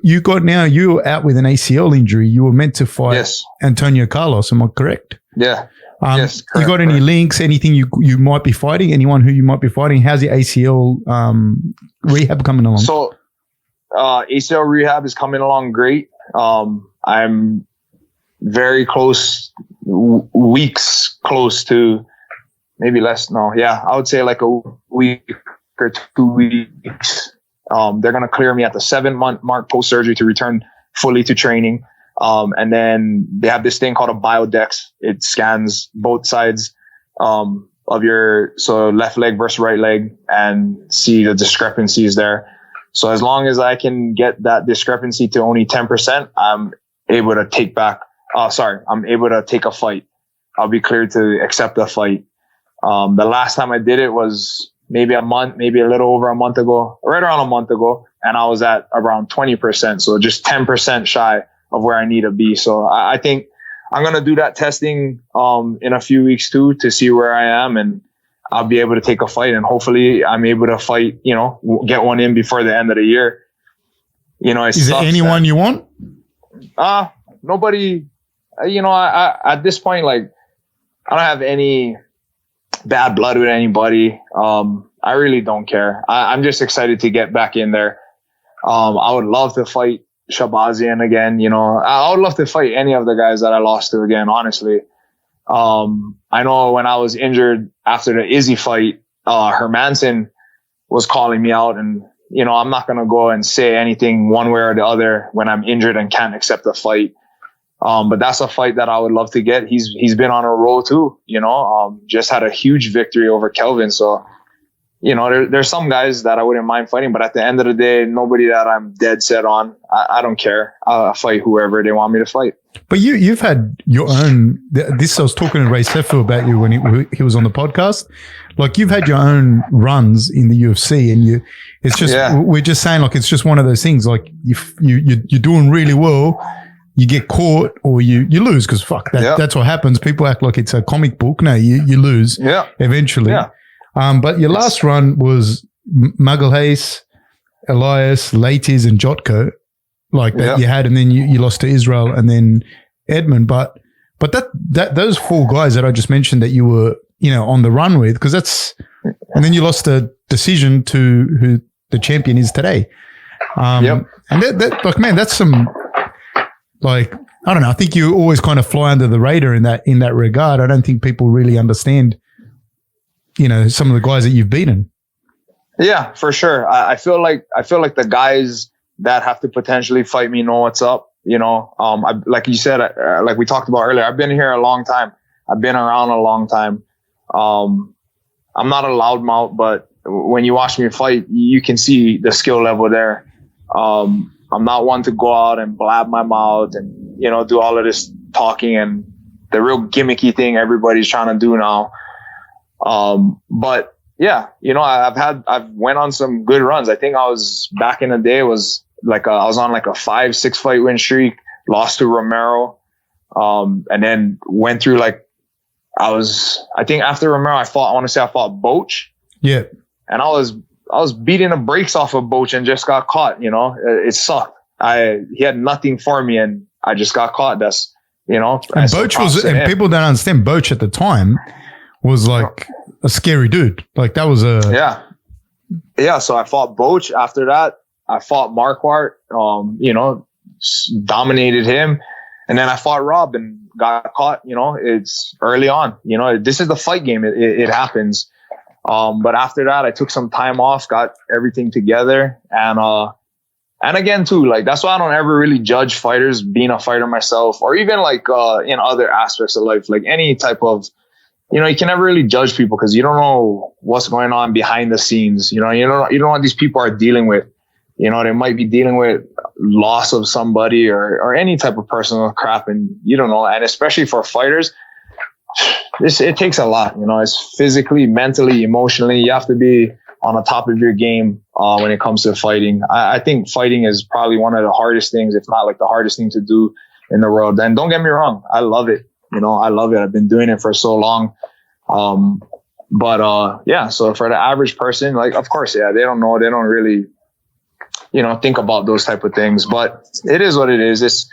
out with an ACL injury. You were meant to fight Antonio Carlos. Am I correct? Yeah. Yes. Correct, you got any links? Anything you might be fighting? Anyone who you might be fighting? How's your ACL rehab coming along? So, ACL rehab is coming along great. I'm very close, weeks close to maybe less. No, I would say like a week or 2 weeks. They're going to clear me at the 7-month mark post-surgery to return fully to training. And then they have this thing called a biodex. It scans both sides of your left leg versus right leg and see the discrepancies there. So as long as I can get that discrepancy to only 10%, I'm able to take a fight. I'll be cleared to accept a fight. The last time I did it was maybe a little over a month ago, right around a month ago. And I was at around 20%. So just 10% shy of where I need to be. So I think I'm going to do that testing, in a few weeks too, to see where I am, and I'll be able to take a fight, and hopefully I'm able to fight, get one in before the end of the year. Is there anyone you want? Nobody, I at this point, like, I don't have any bad blood with anybody. I really don't care. I'm just excited to get back in there. I would love to fight Shabazian again. I would love to fight any of the guys that I lost to again, honestly. I know when I was injured after the Izzy fight, Hermanson was calling me out, and, I'm not going to go and say anything one way or the other when I'm injured and can't accept a fight. But that's a fight that I would love to get. He's been on a roll too, just had a huge victory over Kelvin. So, there's some guys that I wouldn't mind fighting, but at the end of the day, nobody that I'm dead set on. I don't care. I'll fight whoever they want me to fight. But you've had your own, this I was talking to Ray Sefo about you when he was on the podcast. Like, you've had your own runs in the UFC, and it's just, we're just saying, like, it's just one of those things. Like, you're doing really well. You get caught or you lose, because that's what happens. People act like it's a comic book. No, you lose eventually. Yeah. But your last run was Magalhaes, Elias, Latiz, and Jotko, like that you had, and then you lost to Israel and then Edmund. But that those four guys that I just mentioned that you were on the run with, because and then you lost a decision to who the champion is today. And that like, man, that's some, like, I don't know. I think you always kind of fly under the radar in that regard. I don't think people really understand, some of the guys that you've beaten. Yeah, for sure. I feel like the guys that have to potentially fight me know what's up. Like you said, like we talked about earlier, I've been here a long time. I've been around a long time. I'm not a loudmouth, but when you watch me fight, you can see the skill level there. I'm not one to go out and blab my mouth and, do all of this talking and the real gimmicky thing everybody's trying to do now. But yeah, I've went on some good runs. I think I was back in the day was like, I was on like a 5-6 fight win streak, lost to Romero. And then went through I think after Romero, I fought Boach. Yeah. And I was beating the brakes off of Boach and just got caught, it sucked. He had nothing for me and I just got caught. That's, and Boach and people don't understand, Boach at the time was like a scary dude. Like that was yeah. So I fought Boach. After that, I fought Marquardt, dominated him. And then I fought Rob and got caught, it's early on, this is the fight game. It happens. But after that, I took some time off, got everything together. And again, too, like, that's why I don't ever really judge fighters, being a fighter myself, or even like, in other aspects of life, like any type of, you can never really judge people because you don't know what's going on behind the scenes. You don't know what these people are dealing with. You know, they might be dealing with loss of somebody or any type of personal crap, and you don't know. And especially for fighters, it takes a lot. You know, it's physically, mentally, emotionally. You have to be on the top of your game when it comes to fighting. I think fighting is probably one of the hardest things, if not like the hardest thing to do in the world. And don't get me wrong, I love it. You know, I love it. I've been doing it for so long. Yeah, so for the average person, like, of course, yeah, they don't know. They don't really, you know, think about those type of things. But it is what it is. It's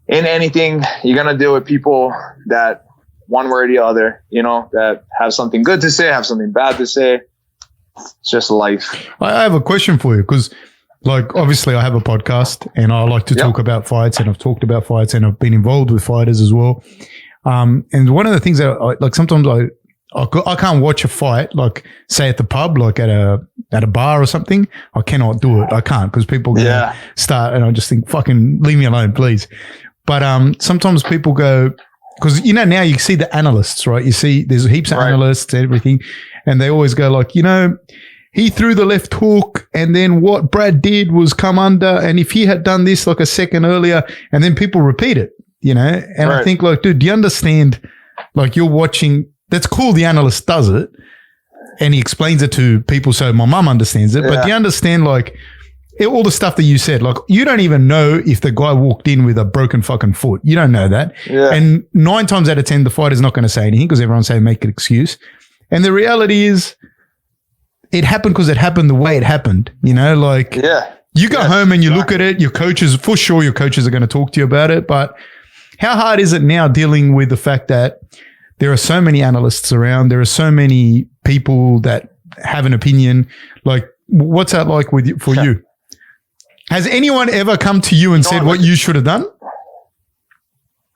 in anything, you're going to deal with people that one way or the other, you know, that have something good to say, have something bad to say. It's just life. I have a question for you because, like, obviously I have a podcast and I like to talk about fights, and I've talked about fights and I've been involved with fighters as well. And one of the things that like sometimes I can't watch a fight, like say at the pub, like at a bar or something. I cannot do it. I can't because people start, and I just think, fucking leave me alone, please. But sometimes people go, because, you know, now you see the analysts, right? You see there's heaps of analysts and everything, and they always go like, you know, he threw the left hook and then what Brad did was come under, and if he had done this like a second earlier, and then people repeat it, you know? And I think, like, dude, do you understand, like, you're watching, that's cool, the analyst does it and he explains it to people so my mum understands it, but do you understand, like, all the stuff that you said, like, you don't even know if the guy walked in with a broken fucking foot. You don't know that. Yeah. And 9 times out of 10, the fighter's not going to say anything because everyone's saying make an excuse. And the reality is it happened because it happened the way it happened, you know, like you go home and you look at it, your coaches, for sure your coaches are going to talk to you about it. But how hard is it now dealing with the fact that there are so many analysts around, there are so many people that have an opinion? Like, what's that like with you, for you? Has anyone ever come to you and said what you should have done?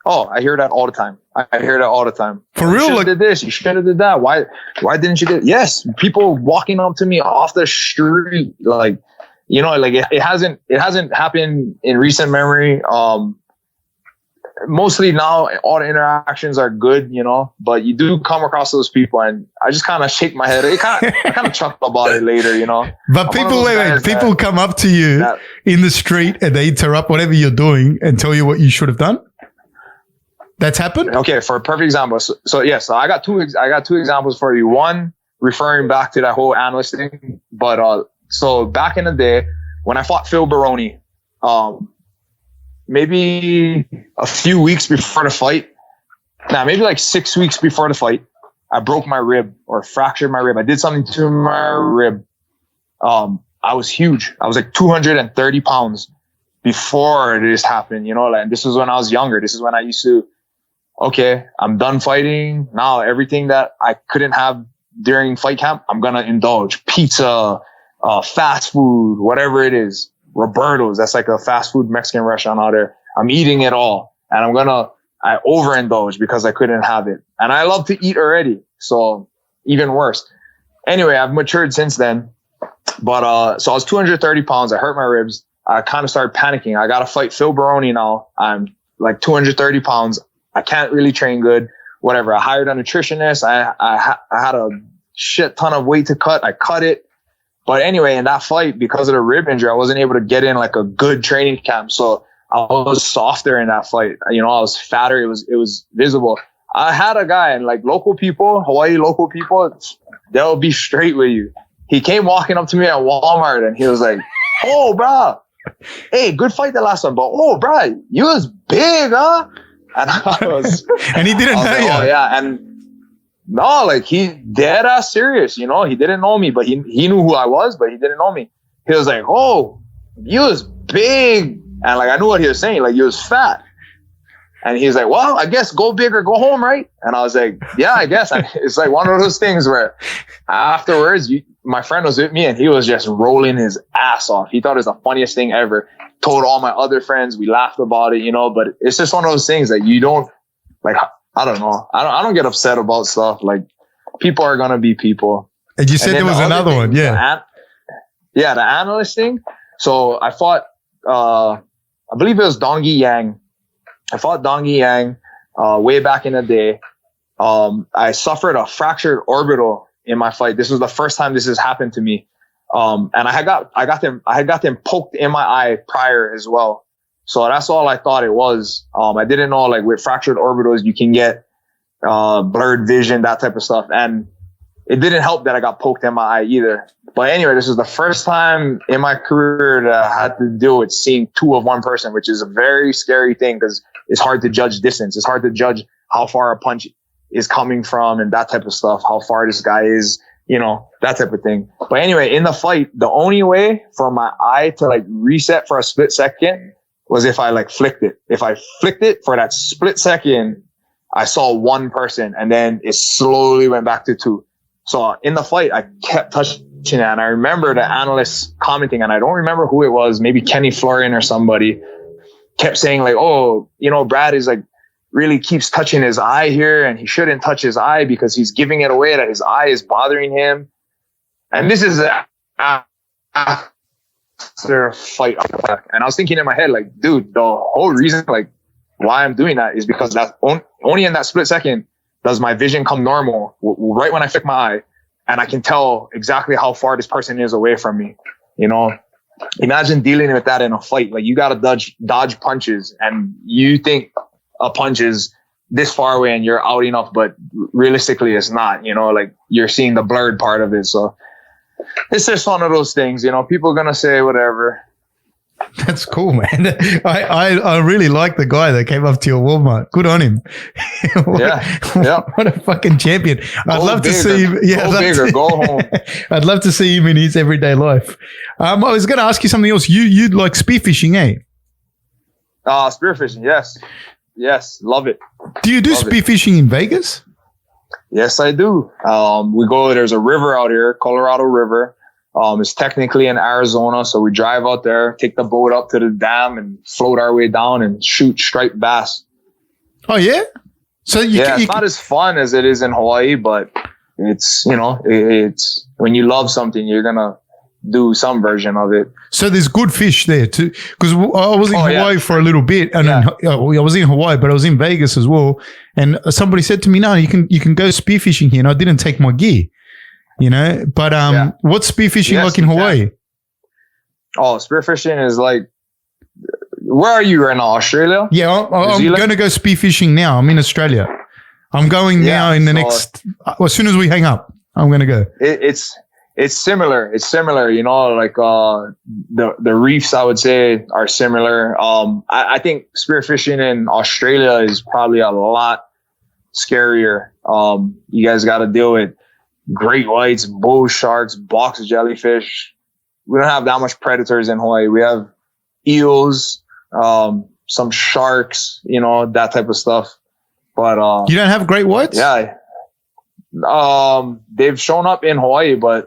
Oh, I hear that all the time. I hear that all the time. For real? You should have did this. You should have did that. Why didn't you do it? Yes. People walking up to me off the street. Like, you know, like it hasn't happened in recent memory. Mostly now all the interactions are good, you know, but you do come across those people and I just kind of shake my head. I kind of chuckle about it later, you know. But people come up to you in the street and they interrupt whatever you're doing and tell you what you should have done. That's happened? Okay, for a perfect example. So I got two examples for you. One, referring back to that whole analyst thing. But so back in the day when I fought Phil Baroni, maybe a few weeks before the fight, maybe like 6 weeks before the fight, I broke my rib or fractured my rib. I did something to my rib. I was huge. I was like 230 pounds before this happened, you know, like, this was when I was younger. This is when I used to, okay, I'm done fighting. Now everything that I couldn't have during fight camp, I'm going to indulge. Pizza, fast food, whatever it is. Roberto's, that's like a fast food Mexican restaurant out there. I'm eating it all, and I overindulge because I couldn't have it. And I love to eat already, so even worse. Anyway, I've matured since then. But so I was 230 pounds. I hurt my ribs. I kind of started panicking. I got to fight Phil Baroni now. I'm like 230 pounds. I can't really train good. Whatever. I hired a nutritionist. I had a shit ton of weight to cut. I cut it. But anyway, in that fight, because of the rib injury, I wasn't able to get in like a good training camp. So I was softer in that fight. You know, I was fatter. It was visible. I had a guy, and like local people, Hawaii local people, they'll be straight with you. He came walking up to me at Walmart and he was like, "Oh, bro, hey, good fight the last one, but oh, bro, you was big, huh?" And I was, and he didn't know you. Oh yeah, and. No, like he dead ass serious, you know, he didn't know me, but he knew who I was, but he didn't know me. He was like, "Oh, you was big." And like, I knew what he was saying. Like, you was fat. And he's like, "Well, I guess go big or go home, right?" And I was like, "Yeah, I guess." It's like one of those things where afterwards, my friend was with me and he was just rolling his ass off. He thought it was the funniest thing ever. Told all my other friends, we laughed about it, you know, but it's just one of those things that you don't, like, I don't know. I don't get upset about stuff. Like, people are going to be people. And you said there was another one. Yeah. The analyst thing. So I fought, I believe it was Dongi Yang. I fought Dongi Yang way back in the day. I suffered a fractured orbital in my fight. This was the first time this has happened to me. And I had got them poked in my eye prior as well. So that's all I thought it was. I didn't know, like, with fractured orbitals, you can get blurred vision, that type of stuff. And it didn't help that I got poked in my eye either. But anyway, this is the first time in my career that I had to deal with seeing two of one person, which is a very scary thing because it's hard to judge distance. It's hard to judge how far a punch is coming from and that type of stuff, how far this guy is, you know, that type of thing. But anyway, in the fight, the only way for my eye to, like, reset for a split second was if I, like, flicked it. If I flicked it for that split second, I saw one person and then it slowly went back to two. So in the fight, I kept touching it, and I remember the analyst commenting, and I don't remember who it was, maybe Kenny Florian or somebody, kept saying, like, oh, you know, Brad is, like, really keeps touching his eye here, and he shouldn't touch his eye because he's giving it away that his eye is bothering him. And this is after a fight. And I was thinking in my head, like, dude, the whole reason, like, why I'm doing that is because that's only in that split second does my vision come normal right when I flick my eye, and I can tell exactly how far this person is away from me. You know, imagine dealing with that in a fight. Like, you got to dodge punches, and you think a punch is this far away and you're out enough, but realistically it's not, you know, like, you're seeing the blurred part of it. So it's just one of those things, you know, people are going to say whatever. That's cool, man. I really like the guy that came up to your Walmart. Good on him. What a fucking champion. I'd love to see him. Yeah, go bigger, go home. I'd love to see him in his everyday life. I was going to ask you something else. You like spearfishing, eh? Spearfishing, yes. Yes, love it. Do you do spearfishing in Vegas? Yes, I do. There's a river out here, Colorado River. It's technically in Arizona, so we drive out there, take the boat up to the dam and float our way down and shoot striped bass. Oh, yeah? So it's not as fun as it is in Hawaii, but it's, you know, it's when you love something, you're going to do some version of it. So there's good fish there too, because I was in Hawaii for a little bit, and I was in Hawaii, but I was in Vegas as well. And somebody said to me, "No, you can go spearfishing here," and I didn't take my gear, you know. But what's spearfishing like in Hawaii? Oh, spearfishing is like, where are you right now? Australia? Yeah, I'm going to go spearfishing now. I'm in Australia. I'm going now in the next. As soon as we hang up, I'm going to go. It's similar. It's similar, you know, like the reefs, I would say, are similar. I think spearfishing in Australia is probably a lot scarier. You guys got to deal with great whites, bull sharks, box jellyfish. We don't have that much predators in Hawaii. We have eels, some sharks, you know, that type of stuff. But you don't have great whites? Yeah. They've shown up in Hawaii, but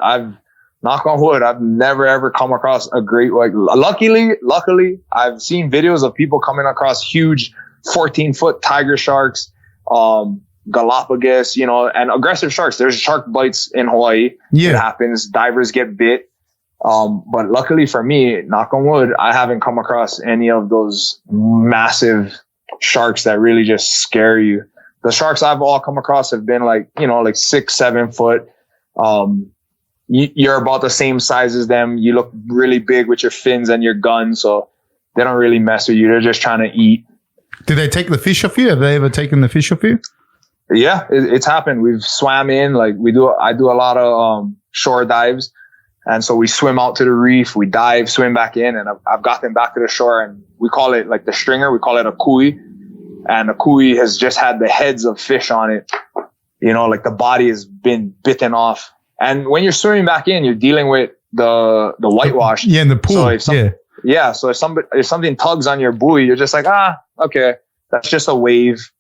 knock on wood, I've never ever come across a great white. Luckily, I've seen videos of people coming across huge 14-foot tiger sharks, Galapagos, you know, and aggressive sharks. There's shark bites in Hawaii. Yeah. It happens. Divers get bit. But luckily for me, knock on wood, I haven't come across any of those massive sharks that really just scare you. The sharks I've all come across have been like, you know, like 6-7 foot. You're about the same size as them. You look really big with your fins and your gun. So they don't really mess with you. They're just trying to eat. Did they take the fish off you? Have they ever taken the fish off you? Yeah, it's happened. We've swam in, like I do a lot of shore dives. And so we swim out to the reef, we dive, swim back in, and I've got them back to the shore, and we call it like the stringer. We call it a kui. And the kui has just had the heads of fish on it. You know, like the body has been bitten off. And when you're swimming back in, you're dealing with the whitewash. Yeah, in the pool. So if something tugs on your buoy, you're just like, okay, that's just a wave.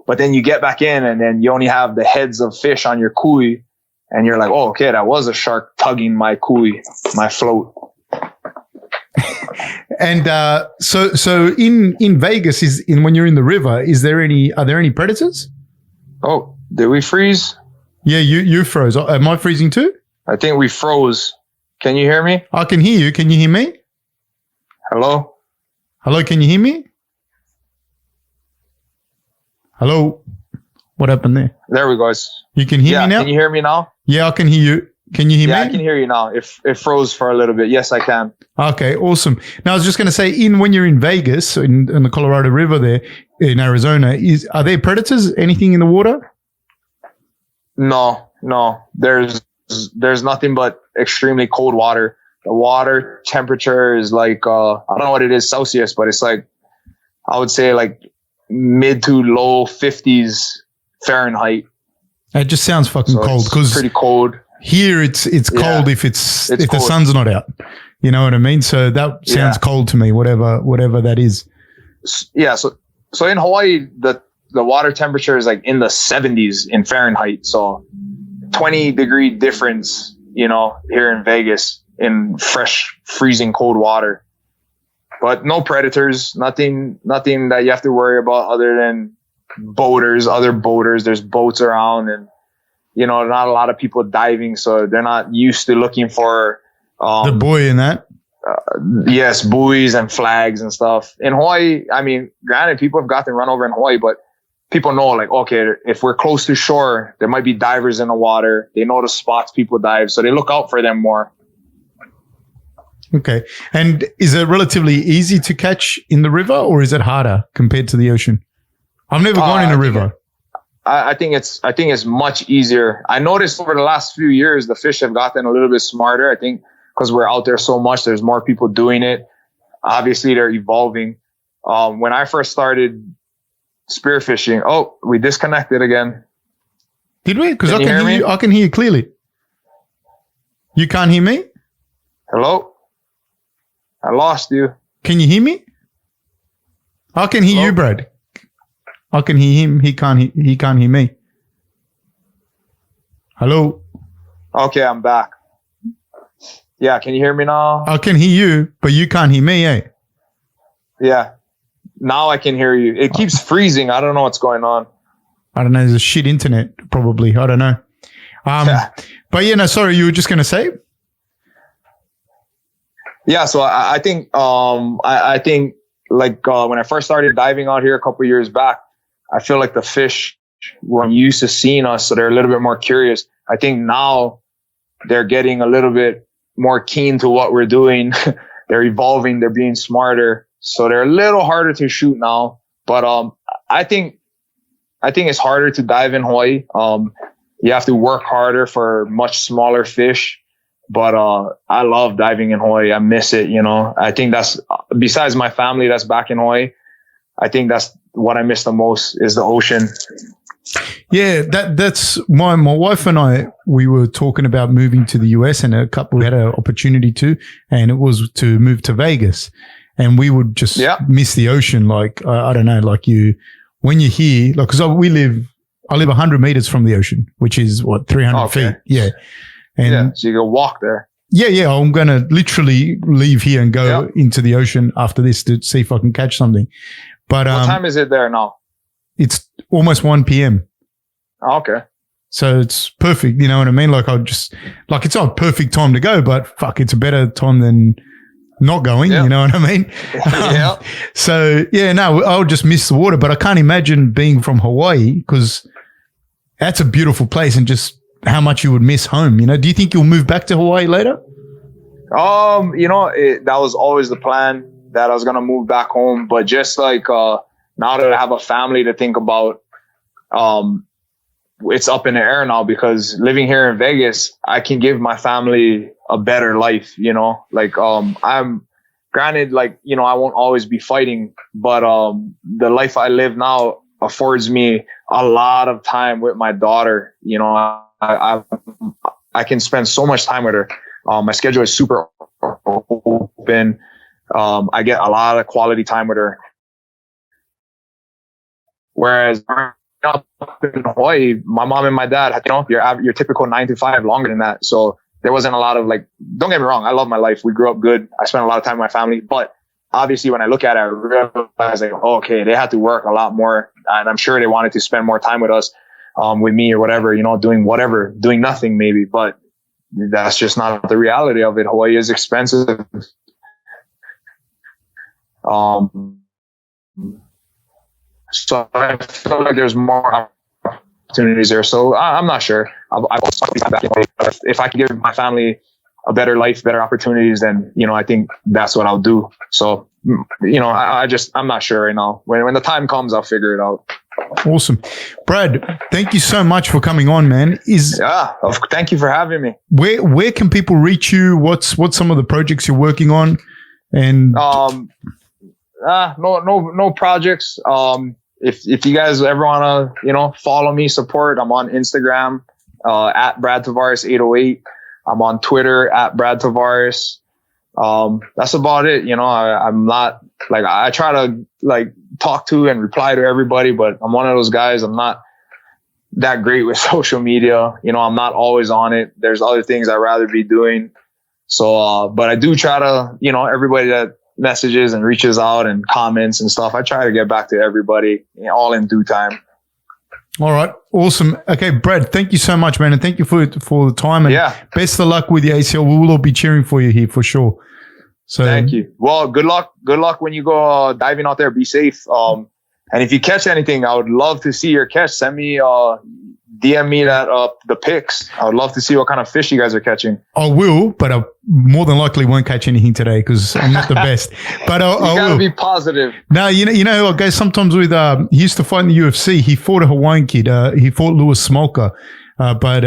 But then you get back in, and then you only have the heads of fish on your kui. And you're like, oh, okay, that was a shark tugging my kui, my float. And so in Vegas, when you're in the river, are there any predators? Oh, did we freeze? Yeah, you froze. Am I freezing too? I think we froze. Can you hear me? I can hear you. Can you hear me? Hello? Hello, can you hear me? Hello? What happened there? There we go. You can hear me now? Can you hear me now? Yeah, I can hear you. Can you hear me? Yeah, I can hear you now. It froze for a little bit. Yes, I can. Okay, awesome. Now, I was just going to say, when you're in Vegas, in the Colorado River there, in Arizona, are there predators, anything in the water? No. There's nothing but extremely cold water. The water temperature is like, I don't know what it is Celsius, but it's like, I would say like mid to low 50s Fahrenheit. It just sounds fucking cold. It's pretty cold. Here it's cold if the sun's not out. You know what I mean? So that sounds cold to me, whatever that is. Yeah. So in Hawaii, the water temperature is like in the 70s in Fahrenheit. So 20-degree difference, here in Vegas in fresh, freezing cold water. But no predators, nothing that you have to worry about other than other boaters. There's boats around, and not a lot of people diving, so they're not used to looking for the buoy in that. Yes, buoys and flags and stuff. In Hawaii, I mean, granted, people have gotten run over in Hawaii, but people know, like, okay, if we're close to shore, there might be divers in the water. They know the spots people dive, so they look out for them more. Okay. And is it relatively easy to catch in the river, or is it harder compared to the ocean? I've never gone in a river. I think it's much easier. I noticed over the last few years, the fish have gotten a little bit smarter. I think because we're out there so much, there's more people doing it. Obviously, they're evolving. When I first started spearfishing, we disconnected again. Did we? Because I can hear you clearly. You can't hear me? Hello? I lost you. Can you hear me? I can hear you, Brad. I can hear him. He can't hear me. Hello? Okay, I'm back. Yeah, can you hear me now? I can hear you, but you can't hear me, eh? Yeah. Now I can hear you. It keeps freezing. I don't know what's going on. I don't know. There's a shit internet, probably. I don't know. But sorry, you were just going to say? Yeah, so I think I think like when I first started diving out here a couple of years back, I feel like the fish were used to seeing us, so they're a little bit more curious. I think now they're getting a little bit more keen to what we're doing. They're evolving. They're being smarter, so they're a little harder to shoot now. But I think it's harder to dive in Hawaii. You have to work harder for much smaller fish. But I love diving in Hawaii. I miss it, I think that's, besides my family that's back in Hawaii, I think that's what I miss the most is the ocean. Yeah, that's my wife and I, we were talking about moving to the US, and we had an opportunity to, and it was to move to Vegas. And we would just miss the ocean. Like, I don't know, like when you're here, like, because I live 100 meters from the ocean, which is 300 feet. Yeah. And so you can walk there. Yeah. I'm going to literally leave here and go into the ocean after this to see if I can catch something. But what time is it there now? It's almost 1 p.m. Okay. So it's perfect. You know what I mean? Like, it's not a perfect time to go, but fuck, it's a better time than not going. You know what I mean? Yeah. So I'll just miss the water, but I can't imagine being from Hawaii, because that's a beautiful place, and just how much you would miss home. Do you think you'll move back to Hawaii later? That was always the plan, that I was going to move back home. But just like, now that I have a family to think about, it's up in the air now, because living here in Vegas, I can give my family a better life, like, I'm granted, like, I won't always be fighting, but, the life I live now affords me a lot of time with my daughter. I can spend so much time with her. My schedule is super open. I get a lot of quality time with her. Whereas up in Hawaii, my mom and my dad had, your typical 9 to 5, longer than that. So there wasn't a lot of, like, don't get me wrong, I love my life. We grew up good. I spent a lot of time with my family, but obviously when I look at it, I realize, like, okay, they had to work a lot more, and I'm sure they wanted to spend more time with us, with me or whatever, doing nothing maybe, but that's just not the reality of it. Hawaii is expensive. So I feel like there's more opportunities there. So I'm not sure. If I can give my family a better life, better opportunities, then, I think that's what I'll do. So, I'm not sure right now. When the time comes, I'll figure it out. Awesome. Brad, thank you so much for coming on, man. Thank you for having me. Where can people reach you? What's some of the projects you're working on? And no projects. If you guys ever want to, follow me, support, I'm on Instagram, at Brad Tavares 808. I'm on Twitter at Brad Tavares. That's about it. I'm not I try to talk to and reply to everybody, but I'm one of those guys. I'm not that great with social media. I'm not always on it. There's other things I'd rather be doing. So, but I do try to, everybody that messages and reaches out and comments and stuff, I try to get back to everybody, all in due time. All right. Awesome. Okay, Brad, thank you so much, man. And thank you for the time. And best of luck with the ACL. We will all be cheering for you here for sure. So thank you. Well, good luck. Good luck when you go diving out there. Be safe. And if you catch anything, I would love to see your catch. Send me, DM me the pics. I would love to see what kind of fish you guys are catching. I will, but I more than likely won't catch anything today because I'm not the best. But I gotta will be positive. No, you know who I go sometimes with. He used to fight in the UFC. He fought a Hawaiian kid. He fought Lewis Smolka. But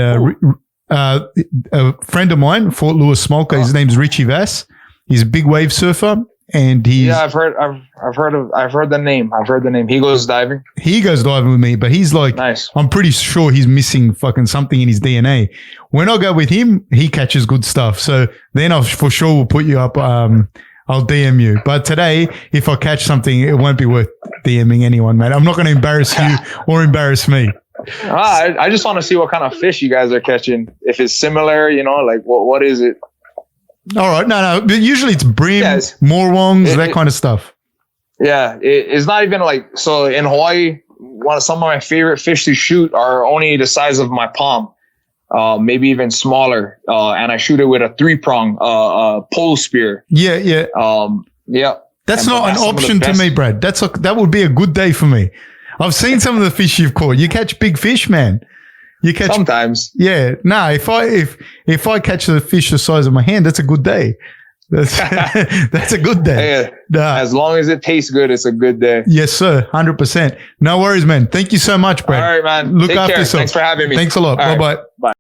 a friend of mine fought Lewis Smolka. His name's Richie Vass. He's a big wave surfer. And he's I've heard the name. I've heard the name. He goes diving. He goes diving with me, but he's nice. I'm pretty sure he's missing fucking something in his DNA. When I go with him, he catches good stuff. So then I for sure will put you up. I'll DM you. But today, if I catch something, it won't be worth DMing anyone, man. I'm not going to embarrass you or embarrass me. I just want to see what kind of fish you guys are catching. If it's similar, what is it? All right. No. But usually it's brim, morwongs, that kind of stuff. Yeah. It's not even so in Hawaii, some of my favorite fish to shoot are only the size of my palm, maybe even smaller. And I shoot it with a 3-prong pole spear. Yeah. Yeah. That's not an option to me, Brad. That would be a good day for me. I've seen some of the fish you've caught. You catch big fish, man. You catch sometimes. Yeah. No, if I catch the fish the size of my hand, that's a good day. That's a good day. Yeah. As long as it tastes good, it's a good day. Yes, sir. 100%. No worries, man. Thank you so much, Brad. All right, man. Look after yourself. Thanks for having me. Thanks a lot. Bye-bye. Bye.